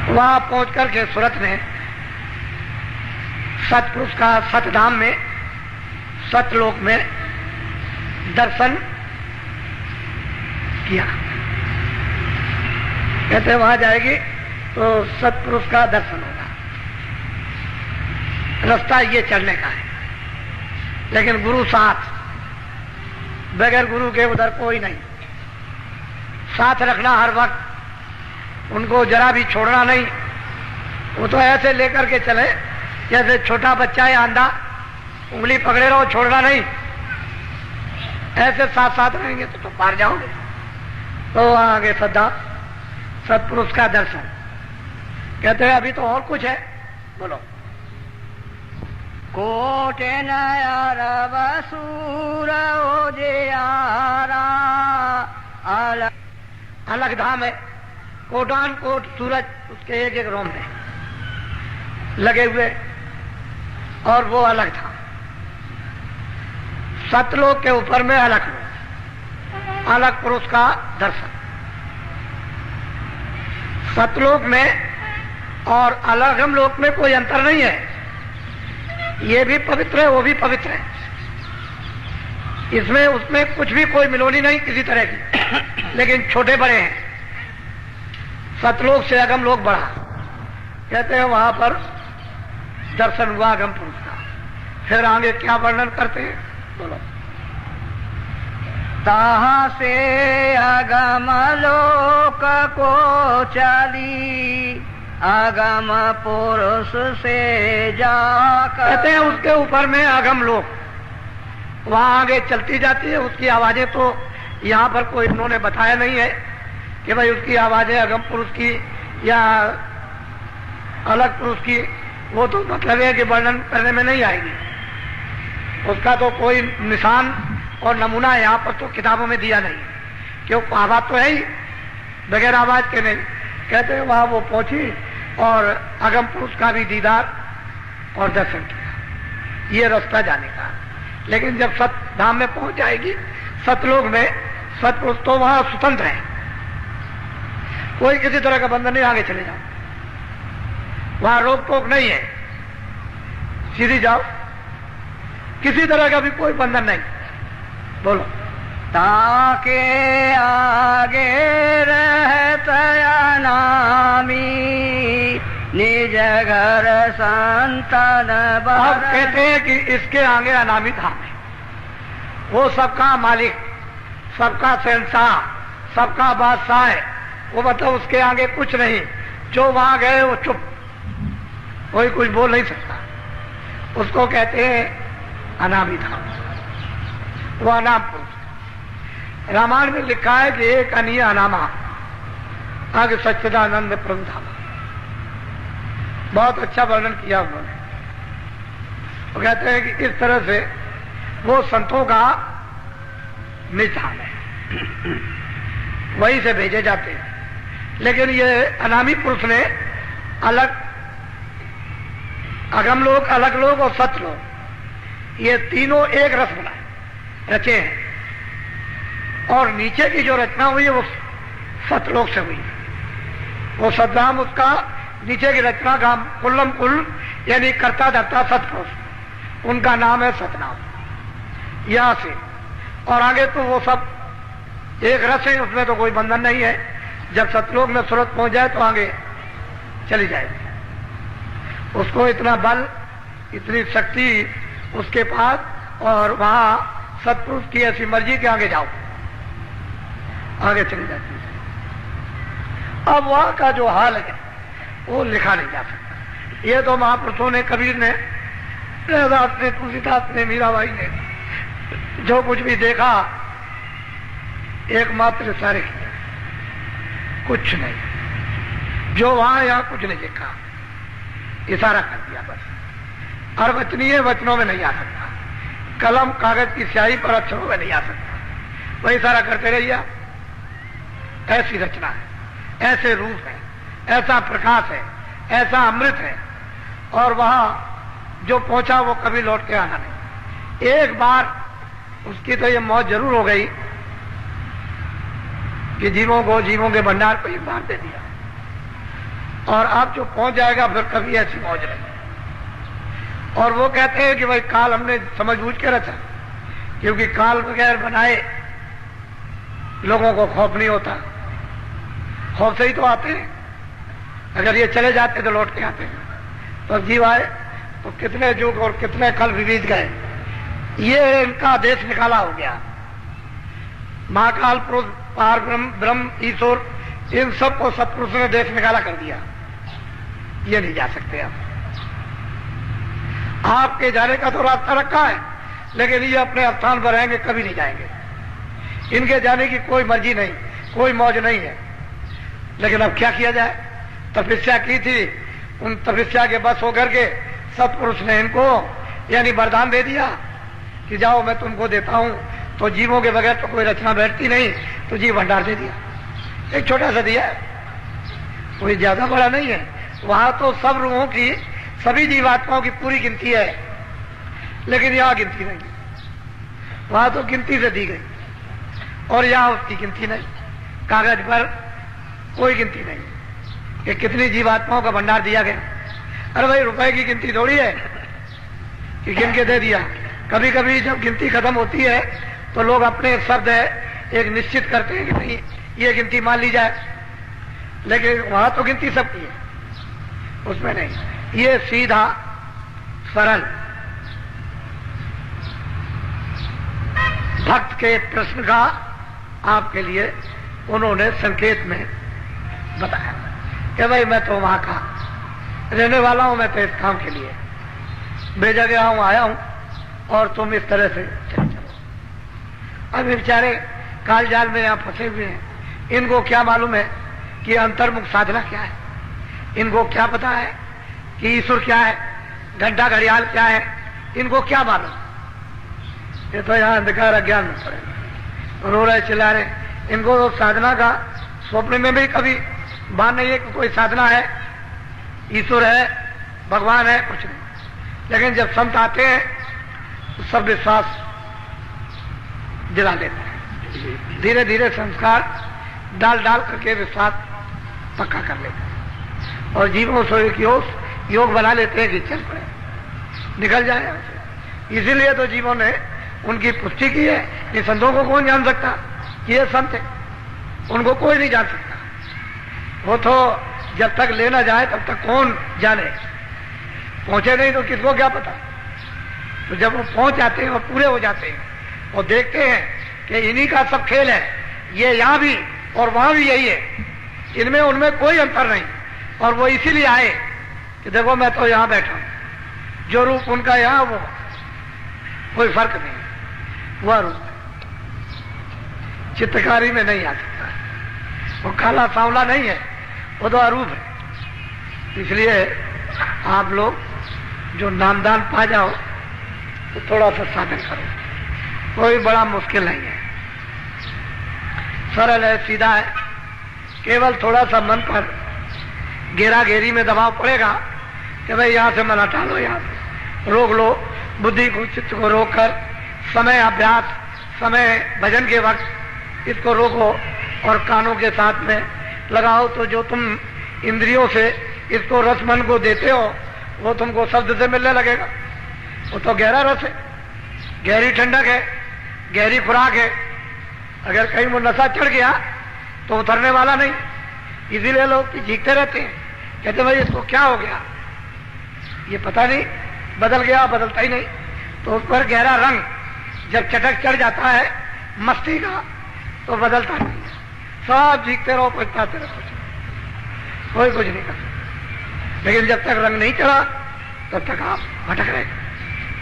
वहां पहुंच करके सूरत ने सतपुरुष का सतधाम में, सतलोक में दर्शन किया। कहते वहां जाएगी तो सतपुरुष का दर्शन होगा। रास्ता ये चलने का है, लेकिन गुरु साथ, बगैर गुरु के उधर कोई नहीं। साथ रखना हर वक्त, उनको जरा भी छोड़ना नहीं। वो तो ऐसे लेकर के चले जैसे छोटा बच्चा है आंधा, उंगली पकड़े रहो, छोड़ना नहीं। ऐसे साथ साथ रहेंगे तो पार जाओगे। तो आगे सदा सतपुरुष का दर्शन। कहते हैं अभी तो और कुछ है। बोलो। कोटे नया बसूर अलग अलग धाम है, कोटान कोट सूरज उसके एक एक रोम में लगे हुए, और वो अलग था। सतलोक के ऊपर में अलग लोक, अलग पुरुष का दर्शन। सतलोक में और अलगम लोक में कोई अंतर नहीं है। ये भी पवित्र है, वो भी पवित्र है। इसमें उसमें कुछ भी कोई मिलोनी नहीं किसी तरह की, लेकिन छोटे बड़े हैं। सतलोक से अगम लोक बढ़ा। कहते हैं वहां पर दर्शन हुआ अगम पुरुष का। फिर आगे क्या वर्णन करते हैं? बोलो। तहाँ से अगम लोक को चली, अगम पुरुष से जाकर। कहते हैं उसके ऊपर में अगम लोक, वहां आगे चलती जाती है। उसकी आवाजें तो यहाँ पर कोई उन्होंने बताया नहीं है कि भाई उसकी आवाजें अगम पुरुष की या अलग पुरुष की। वो तो मतलब है कि वर्णन करने में नहीं आएगी। उसका तो कोई निशान और नमूना यहाँ पर तो किताबों में दिया नहीं, क्योंकि आवाज तो है ही, बगैर आवाज के नहीं। कहते हैं वहां वो पहुंची और अगम पुरुष का भी दीदार और दर्शन किया। ये रास्ता जाने का। लेकिन जब सत धाम में पहुंच जाएगी, सतलोक में, सतपुरुष तो वहां स्वतंत्र है, कोई किसी तरह का बंधन नहीं। आगे चले जाओ, वहां रोक टोक नहीं है, सीधी जाओ। किसी तरह का भी कोई बंधन नहीं। बोलो। ताके आगे रहत अनामी, निज घर संतन अब बर। कहते हैं कि इसके आगे अनामी धाम है, वो सबका मालिक, सबका शहंशाह, सबका बादशाह है। वो मतलब उसके आगे कुछ नहीं, जो वहां गए वो चुप, कोई कुछ बोल नहीं सकता। उसको कहते हैं अनामी धाम, वो अनाम पुरुष। रामायण में लिखा है कि एक अनीय अनामा आगे सच्चिदानंद प्रभु धाम। बहुत अच्छा वर्णन किया उन्होंने। वो कहते हैं कि इस तरह से वो संतों का निज धाम है, वहीं से भेजे जाते हैं। लेकिन ये अनामी पुरुष ने अलग, अगम लोग, अलग लोग और सत लोग, ये तीनों एक रस बनाए रचे हैं। और नीचे की जो रचना हुई है वो सतलोक से हुई। वो सतनाम उसका नीचे की रचना का कुल्लम कुल यानी कर्ता धर्ता सतपुरुष, उनका नाम है सतनाम। यहां से और आगे तो वो सब एक रस है, उसमें तो कोई बंधन नहीं है। जब सतलोक में सूरत पहुंच जाए तो आगे चली जाएगी। उसको इतना बल, इतनी शक्ति उसके पास, और वहां सतपुरुष की ऐसी मर्जी के आगे जाओ, आगे चली जाती है। अब वहां का जो हाल है वो लिखा नहीं जा सकता। ये तो महापुरुषों ने, कबीर ने, रविदास ने, तुलसीदास ने, मीराबाई ने जो कुछ भी देखा एकमात्र इशारे किए, कुछ नहीं। जो वहां यहां कुछ नहीं देखा, इशारा कर दिया बस। अर्वचनीय वचनों में नहीं आ सकता, कलम कागज की स्याही पर अक्षरों में नहीं आ सकता। वही इशारा करते रहिए। ऐसी रचना है, ऐसे रूप है, ऐसा प्रकाश है, ऐसा अमृत है। और वहां जो पहुंचा वो कभी लौट के आना नहीं। एक बार उसकी तो ये मौत जरूर हो गई कि जीवों को, जीवों के भंडार को एक बार दे दिया, और अब जो पहुंच जाएगा फिर कभी ऐसी मौज नहीं। और वो कहते हैं कि भाई काल हमने समझ बूझ के रचा, क्योंकि काल बगैर बनाए लोगों को खौफ नहीं होता। खौफ से ही तो आते हैं। अगर ये चले जाते तो लौट के आते हैं। तो जीव आए तो कितने युग और कितने कल बीत गए। ये इनका देश निकाला हो गया। महाकाल पुरुष, पार ब्रह्म, ईश्वर, इन सबको सत्पुरुष ने देश निकाला कर दिया। ये नहीं जा सकते आप। आपके जाने का तो रास्ता रखा है, लेकिन ये अपने स्थान पर रहेंगे, कभी नहीं जाएंगे। इनके जाने की कोई मर्जी नहीं, कोई मौज नहीं है। लेकिन अब क्या किया जाए? तपस्या की थी, उन तपस्या के बस होकर के सत्पुरुष ने इनको यानी वरदान दे दिया कि जाओ मैं तुमको देता हूं। तो जीवों के बगैर तो कोई रचना बैठती नहीं, तो जीव भंडार दे दिया। एक छोटा सा दिया, कोई ज्यादा बड़ा नहीं है। वहां तो सब रूहों की, सभी जीवात्माओं की पूरी गिनती है, लेकिन यहां गिनती नहीं। वहां तो गिनती से दी गई, और यहां उसकी गिनती नहीं। कागज पर कोई गिनती नहीं कि कितनी जीवात्माओं का भंडार दिया गया। अरे भाई, रुपए की गिनती थोड़ी है कि गिन के दे दिया। कभी कभी जब गिनती खत्म होती है तो लोग अपने शब्द एक निश्चित करते हैं कि नहीं ये गिनती मान ली जाए, लेकिन वहां तो गिनती सबकी है, उसमें नहीं। ये सीधा सरल भक्त के प्रश्न का आपके लिए उन्होंने संकेत में बताया कि भाई मैं तो वहां का रहने वाला हूं, मैं तो इस काम के लिए भेजा गया हूं, आया हूं, और तुम इस तरह से चले चलो। अब बेचारे काल जाल में यहां फंसे हुए हैं। इनको क्या मालूम है कि अंतर्मुख साधना क्या है? इनको क्या पता है कि ईश्वर क्या है, घंटा घड़ियाल क्या है? इनको क्या मालूम? ये तो यहां अंधकार अज्ञान में पड़े, रो रहे, चिल्ला रहे। इनको तो साधना का स्वप्न में भी कभी बात नहीं है कि कोई साधना है, ईश्वर है, भगवान है, कुछ नहीं। लेकिन जब संत आते हैं तो सब विश्वास दिला देते हैं। धीरे धीरे संस्कार डाल डाल करके विश्वास पक्का कर लेते हैं, और जीवों से की योग बना लेते हैं कि चल पड़े, निकल जाए। इसीलिए तो जीवों ने उनकी पुष्टि की है। ये संतों को कौन जान सकता कि ये संत है? उनको कोई नहीं जान सकता। वो तो जब तक ले ना जाए तब तक कौन जाने, पहुंचे नहीं तो किसको क्या पता। तो जब वो पहुंच जाते हैं और पूरे हो जाते हैं और देखते हैं कि इन्हीं का सब खेल है, ये यहां भी और वहां भी यही है, इनमें उनमें कोई अंतर नहीं। और वो इसीलिए आए कि देखो मैं तो यहां बैठा हूं, जो रूप उनका यहां वो कोई फर्क नहीं, वह रूप चित्रकारी में नहीं आ सकता। वो काला सांवला नहीं है, वो तो अरूप है। इसलिए आप लोग जो नामदान पा जाओ तो थोड़ा सा साधन करो, कोई बड़ा मुश्किल नहीं है, सरल है, सीधा है। केवल थोड़ा सा मन पर घेरा घेरी में दबाव पड़ेगा कि भाई यहां से मन हटा लो, यहां से रोक लो, बुद्धि को चित्त को रोककर समय अभ्यास, समय भजन के वक्त इसको रोको और कानों के साथ में लगाओ। तो जो तुम इंद्रियों से इसको रस मन को देते हो वो तुमको शब्द से मिलने लगेगा। वो तो गहरा रस है, गहरी ठंडक है, गहरी खुराक है। अगर कहीं वो नशा चढ़ गया तो उतरने वाला नहीं। इसीलिए लोग चीखते रहते हैं, कहते भाई इसको क्या हो गया, ये पता नहीं, बदल गया, बदलता ही नहीं। तो उस पर गहरा रंग जब चटक चढ़ जाता है मस्ती का तो बदलता नहीं है। सब चीखते रहो, पछताते रहो, कोई कुछ नहीं कर सकता। लेकिन जब तक रंग नहीं चढ़ा तब तक आप भटक रहे।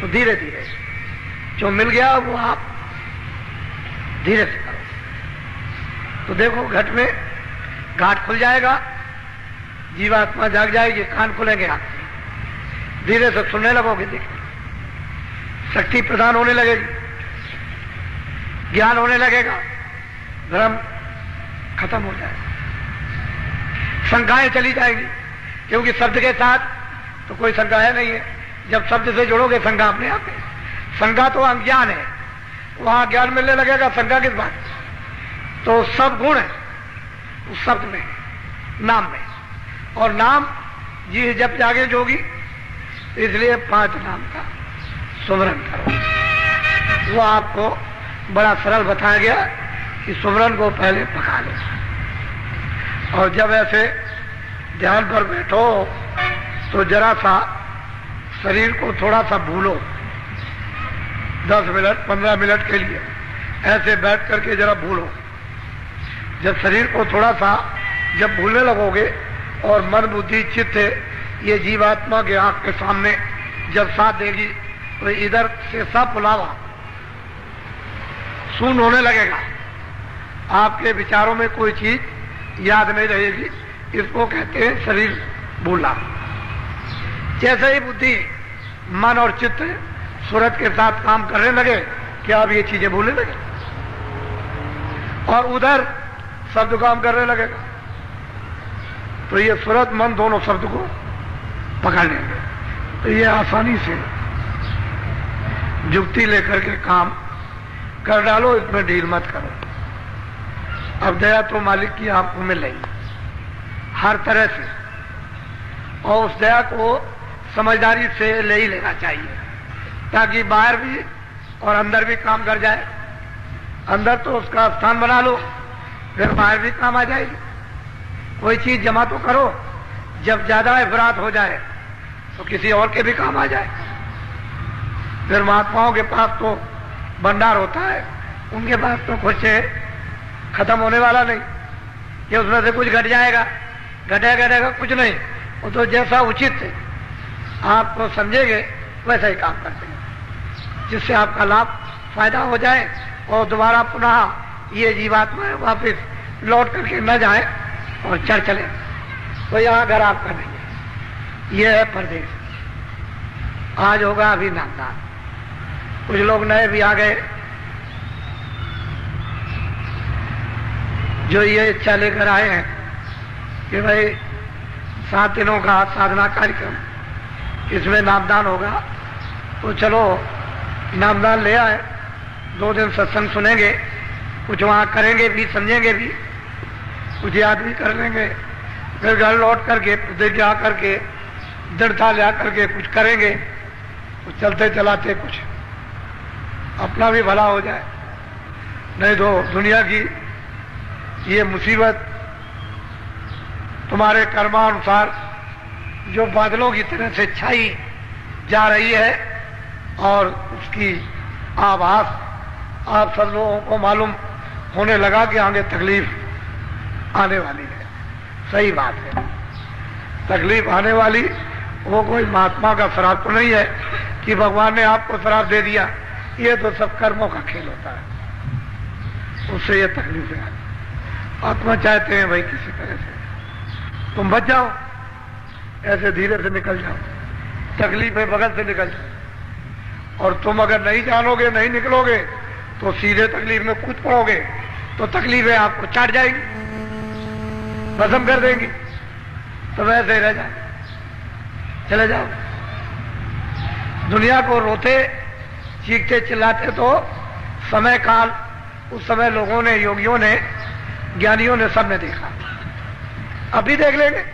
तो धीरे धीरे जो मिल गया वो आप धीरे से करो। तो देखो घट में घाट खुल जाएगा, जीवात्मा जाग जाएगी, कान खुलेंगे, आप धीरे से सुनने लगोगे, देखो शक्ति प्रदान होने लगेगी, ज्ञान होने लगेगा, भ्रम खत्म हो जाएगा, शंकाएं चली जाएगी। क्योंकि शब्द के साथ तो कोई शंका है नहीं है। जब शब्द से जुड़ोगे शंका अपने आप है। शंका तो अज्ञान है, वहां ज्ञान मिलने लगेगा, शंका किस बात। तो सब गुण है उस शब्द में, नाम में। और नाम जी जब जागे जोगी, इसलिए 5 नाम का सुमरन करो। वो आपको बड़ा सरल बताया गया कि सुमरन को पहले पका लो। और जब ऐसे ध्यान पर बैठो तो जरा सा शरीर को थोड़ा सा भूलो, 10 मिनट 15 मिनट के लिए ऐसे बैठ करके जरा भूलो। जब शरीर को थोड़ा सा जब भूलने लगोगे और मन बुद्धि चित्त ये जीवात्मा के आंख के सामने जब साथ देगी तो इधर से सब बुलावा शून्य होने लगेगा। आपके विचारों में कोई चीज याद नहीं रहेगी। इसको कहते हैं शरीर भूलना। जैसे ही बुद्धि मन और चित्त सूरत के साथ काम करने लगे कि आप ये चीजें भूलने लगे और उधर शब्द काम करने लगेगा। तो ये सूरत मन दोनों शब्द को पकड़ लेंगे। तो ये आसानी से जुक्ति लेकर के काम कर डालो, इसमें ढील मत करो। अब दया तो मालिक की आपको मिल रही हर तरह से, और उस दया को समझदारी से ले ही लेना चाहिए ताकि बाहर भी और अंदर भी काम कर जाए। अंदर तो उसका स्थान बना लो, फिर बाहर भी काम आ जाएगी। कोई चीज जमा तो करो, जब ज्यादा अफरात हो जाए तो किसी और के भी काम आ जाए। फिर महात्माओं के पास तो भंडार होता है, उनके पास तो कुछ खत्म होने वाला नहीं कि उसमें से कुछ घट जाएगा, घटेगा कुछ नहीं। वो तो जैसा उचित आपको समझेंगे वैसा ही काम करते हैं, जिससे आपका लाभ फायदा हो जाए और दोबारा पुनः ये जीवात्मा वापिस लौट करके न जाए और चढ़ चले। तो यहाँ घर आपका नहीं है, ये है परदेश। आज होगा अभी नामदान। कुछ लोग नए भी आ गए जो ये इच्छा लेकर आए हैं कि भाई 7 दिनों का साधना कार्यक्रम, इसमें नामदान होगा। तो चलो नामदान ले आए, 2 दिन सत्संग सुनेंगे, कुछ वहां करेंगे भी, समझेंगे भी, कुछ याद भी कर लेंगे। फिर घर लौट करके प्रतिज्ञा करके दृढ़ता ले करके कुछ करेंगे, कुछ चलते चलाते कुछ अपना भी भला हो जाए, नहीं तो दुनिया की ये मुसीबत तुम्हारे कर्मानुसार जो बादलों की तरह से छाई जा रही है और उसकी आभास आप सब लोगों को मालूम होने लगा कि आगे तकलीफ आने वाली है। सही बात है, तकलीफ आने वाली, वो कोई महात्मा का श्राप तो नहीं है कि भगवान ने आपको श्राप दे दिया, ये तो सब कर्मों का खेल होता है, उससे ये तकलीफें आती। आत्मा चाहते हैं भाई किसी तरह से तुम बच जाओ, ऐसे धीरे से निकल जाओ, तकलीफें बगल से निकल जाओ। और तुम अगर नहीं जानोगे, नहीं निकलोगे, तो सीधे तकलीफ में कूद पड़ोगे, तो तकलीफें आपको चाट जाएंगी, भस्म कर देंगी, तो वैसे ही रह जाओ, चले जाओ। दुनिया को रोते चीखते चिल्लाते तो समय काल, उस समय लोगों ने, योगियों ने, ज्ञानियों ने, सबने देखा, अभी देख लेंगे,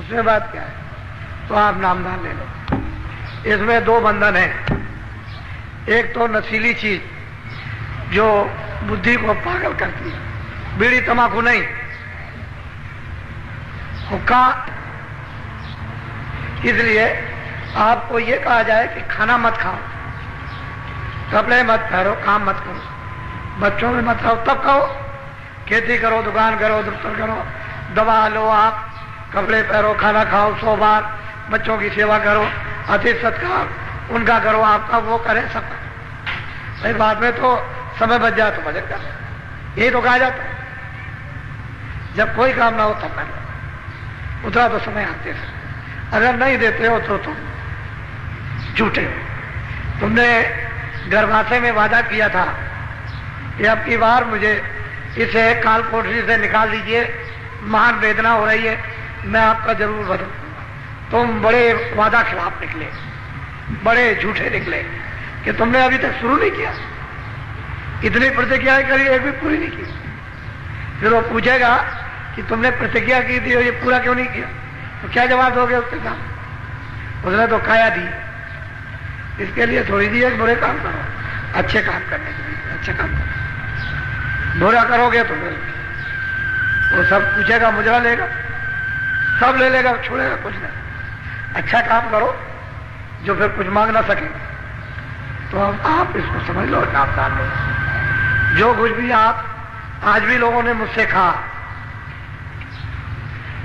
उसमें बात क्या है। तो आप नामदान ले लो। इसमें दो बंधन है, एक तो नशीली चीज जो बुद्धि को पागल करती है, बीड़ी तंबाकू नहीं, हुक्का। इसलिए आपको ये कहा जाए कि खाना मत खाओ, कपड़े मत पहनो, काम मत करो, बच्चों में मत खाओ, तब खाओ। खेती करो, दुकान करो, दफ्तर करो, दवा लो, आप कपड़े पहनो, खाना खाओ, 100 बार, बच्चों की सेवा करो, अतिथि सत्कार उनका करो, आपका वो करें, सब करें। भाई बाद में तो समय बच जाए तो भजन कर, यही तो कहा जाता है। जब कोई काम ना हो तब कर लो, उतना तो समय आते से। अगर नहीं देते हो तो तुम झूठे हो। तुमने गर्भाशय में वादा किया था कि अब की बार मुझे इसे काल कोठरी से निकाल दीजिए, महान वेदना हो रही है, मैं आपका जरूर बदलूंगा। तुम बड़े वादा खिलाफ निकले, बड़े झूठे निकले कि तुमने अभी तक शुरू नहीं किया, इतनी प्रतिज्ञाएं करी, एक भी पूरी नहीं की। फिर वो पूछेगा कि तुमने प्रतिज्ञा की थी और ये पूरा क्यों नहीं किया, तो क्या जवाब दोगे उसके साथ? उसने तो काया दी, इसके लिए थोड़ी दी है, बुरे काम करो, अच्छे काम करने के लिए अच्छे काम करो। बुरा करोगे तो फिर वो सब पूछेगा, मुजरा लेगा, सब ले लेगा, छोड़ेगा कुछ नहीं। अच्छा काम करो जो फिर कुछ मांग ना सके। तो अब आप इसको समझ लो, नामदान लो। जो कुछ भी आप, आज भी लोगों ने मुझसे कहा,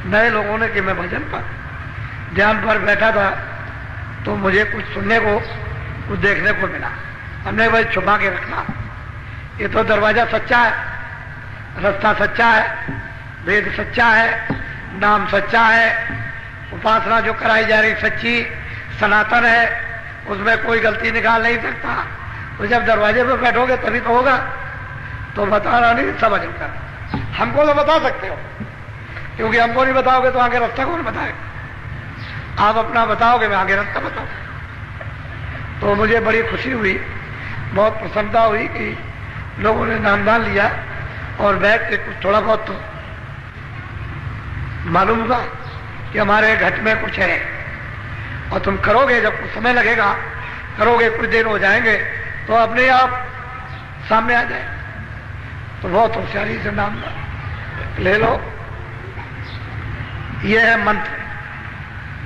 नए लोगों ने, कि मैं भजन पर ध्यान पर बैठा था तो मुझे कुछ सुनने को, कुछ देखने को मिला। हमने भाई छुपा के रखना, ये तो दरवाजा सच्चा है, रास्ता सच्चा है, वेद सच्चा है, नाम सच्चा है, उपासना जो कराई जा रही सच्ची सनातन है, उसमें कोई गलती निकाल नहीं सकता। तो जब दरवाजे पर बैठोगे तभी तो होगा। तो बताना नहीं, सब भजन कर। हमको तो बता सकते हो, क्योंकि हमको नहीं बताओगे तो आगे रास्ता कौन बताएगा। आप अपना बताओगे, मैं आगे रास्ता बताऊं। तो मुझे बड़ी खुशी हुई, बहुत प्रसन्नता हुई कि लोगों ने नामदान लिया और बैठ के कुछ थोड़ा बहुत तो मालूम हुआ कि हमारे घट में कुछ है। और तुम करोगे, जब कुछ समय लगेगा, करोगे, कुछ देर हो जाएंगे तो अपने आप सामने आ जाए। तो बहुत होशियारी से नाम ले लो। यह है मंत्र,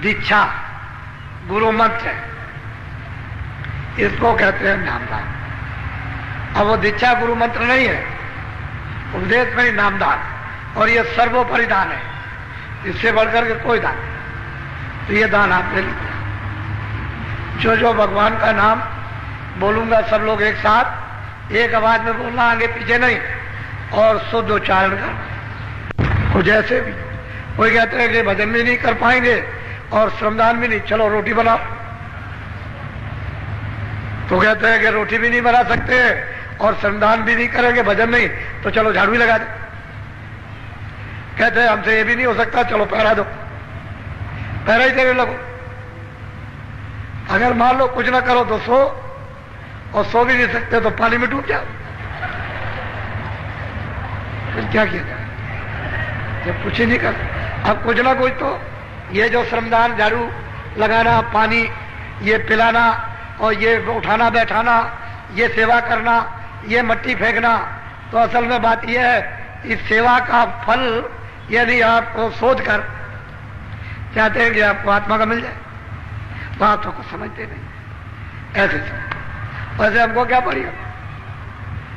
दीक्षा, गुरु मंत्र है, इसको कहते हैं नामदान। अब वो दीक्षा गुरु मंत्र नहीं है, उपदेश में ही नामदान, और ये सर्वोपरि दान है, इससे बढ़कर के कोई दान। तो ये दान आप ले लीजिए। जो जो भगवान का नाम बोलूंगा सब लोग एक साथ एक आवाज में बोलना, आगे पीछे नहीं, और शुद्ध उच्चारण करना। और जैसे भी कोई कहते हैं कि भजन भी नहीं कर पाएंगे और श्रमदान भी नहीं, चलो रोटी बनाओ। तो कहते हैं कि रोटी भी नहीं बना सकते और श्रमदान भी नहीं करेंगे, भजन नहीं, तो चलो झाड़ू ही लगा दो। कहते हैं हमसे ये भी नहीं हो सकता, चलो पहरा दो, पहरा ही देने लगो। अगर मान लो कुछ ना करो तो सो, और सो भी नहीं सकते तो पानी में डूब जाओ। फिर क्या किया जाए जब कुछ ही नहीं कर। अब कुछ ना कुछ तो, ये जो श्रमदान, झाड़ू लगाना, पानी ये पिलाना, और ये उठाना बैठाना, ये सेवा करना, ये मट्टी फेंकना, तो असल में बात यह है इस सेवा का फल यदि आपको सोच कर चाहते हैं कि आपको आत्मा का मिल जाए, बातों को समझते नहीं, ऐसे वैसे हमको क्या पड़ेगा,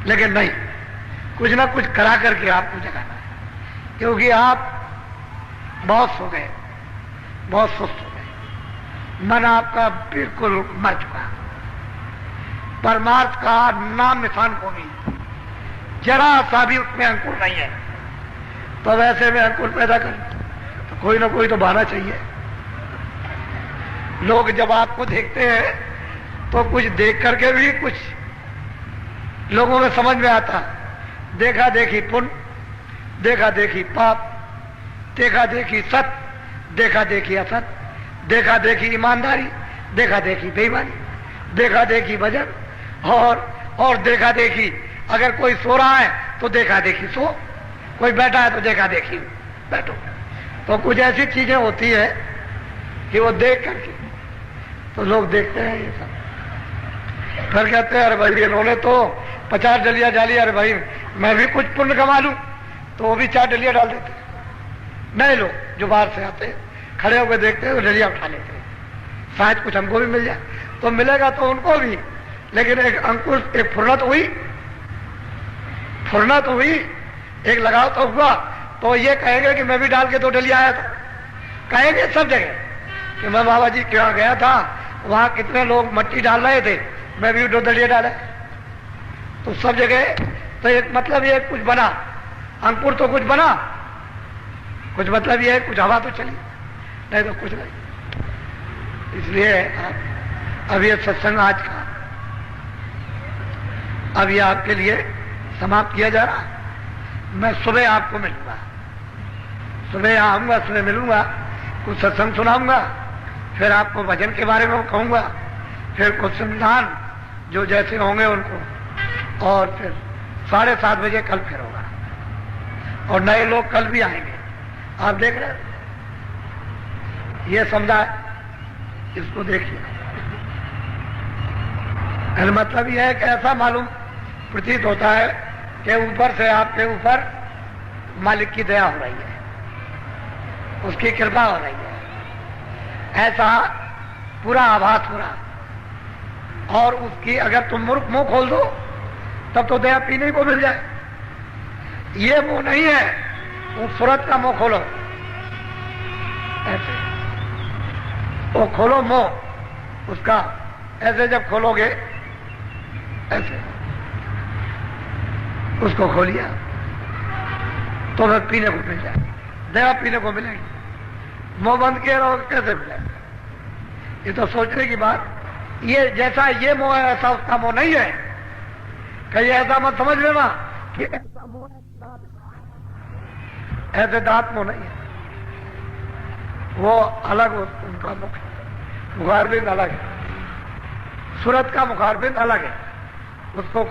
लेकिन नहीं, कुछ ना कुछ करा करके आपको जगाना है, क्योंकि आप बहुत सो गए, बहुत सुस्त हो गए, मन आपका बिल्कुल मर चुका, परमार्थ का नाम निशान को नहीं, जरा सा भी उसमें अंकुर नहीं है। तो वैसे में अंकुर पैदा कर तो कोई ना कोई तो बहाना चाहिए। लोग जब आपको देखते हैं तो कुछ देख करके भी कुछ लोगों में समझ में आता, देखा देखी पुण्य, देखा देखी पाप, देखा देखी सत्य, देखा देखी असत, देखा देखी ईमानदारी, देखा देखी बेईमानी, देखा देखी भजन, और देखा देखी अगर कोई सो रहा है तो देखा देखी सो, कोई बैठा है तो देखा देखी बैठो। तो कुछ ऐसी चीजें होती है कि वो देख करके तो लोग देखते हैं ये सब, फिर कहते हैं अरे भाई इन्होंने तो 50 डलिया डाली, अरे भाई मैं भी कुछ पुण्य कमा लूं, तो वो भी 4 डलिया डाल देते। नए लोग जो बाहर से आते हैं खड़े होकर देखते हैं तो डलिया उठा लेते हैं, शायद कुछ हमको भी मिल जाए, तो मिलेगा तो उनको भी, लेकिन एक अंकुर, एक फुर्रत हुई, एक लगाव तो हुआ, तो ये कहेंगे कि मैं भी डाल के 2 डलिया आया था, कहेंगे सब जगह कि मैं बाबा जी के यहाँ गया था, वहां कितने लोग मट्टी डाल रहे थे, मैं भी 2 डलिया डाला, तो सब जगह तो एक मतलब ये कुछ बना, अंकुर तो कुछ बना, कुछ मतलब ये है कुछ हवा तो चली, नहीं तो कुछ नहीं। इसलिए अब ये सत्संग आज का अब ये आपके लिए समाप्त किया जा रहा है। मैं सुबह आपको मिलूंगा, सुबह आऊंगा, सुबह मिलूंगा, कुछ सत्संग सुनाऊंगा, फिर आपको भजन के बारे में कहूंगा, फिर कुछ संविधान जो जैसे होंगे उनको, और फिर 7:30 बजे कल फिर होगा, और नए लोग कल भी आएंगे। आप देख रहे हैं ये समुदाय, इसको देखिए, मतलब यह है कि ऐसा मालूम प्रतीत होता है कि ऊपर से आपके ऊपर मालिक की दया हो रही है, उसकी कृपा हो रही है, ऐसा पूरा आभास हो रहा। और उसकी अगर तुम मुंह खोल दो तब तो दया पीने को मिल जाए। ये मुंह नहीं है, वो सूरत का मुंह खोलो, ऐसे वो खोलो मुंह उसका, ऐसे जब खोलोगे ऐसे उसको खोलिया तो फिर पीने को मिल जाए, दया पीने को मिलेगी। मुंह बंद किए रहो कैसे मिलेगा? ये तो सोचने की बात। ये जैसा ये मोह है ऐसा उसका मोह नहीं है। कहीं ऐसा मत समझ लेना कि ऐसा मोह है, ऐसे दांत मोह नहीं है, वो अलग उनका मुखारबिंद अलग है, सूरत का मुखारबिंद अलग है, उसको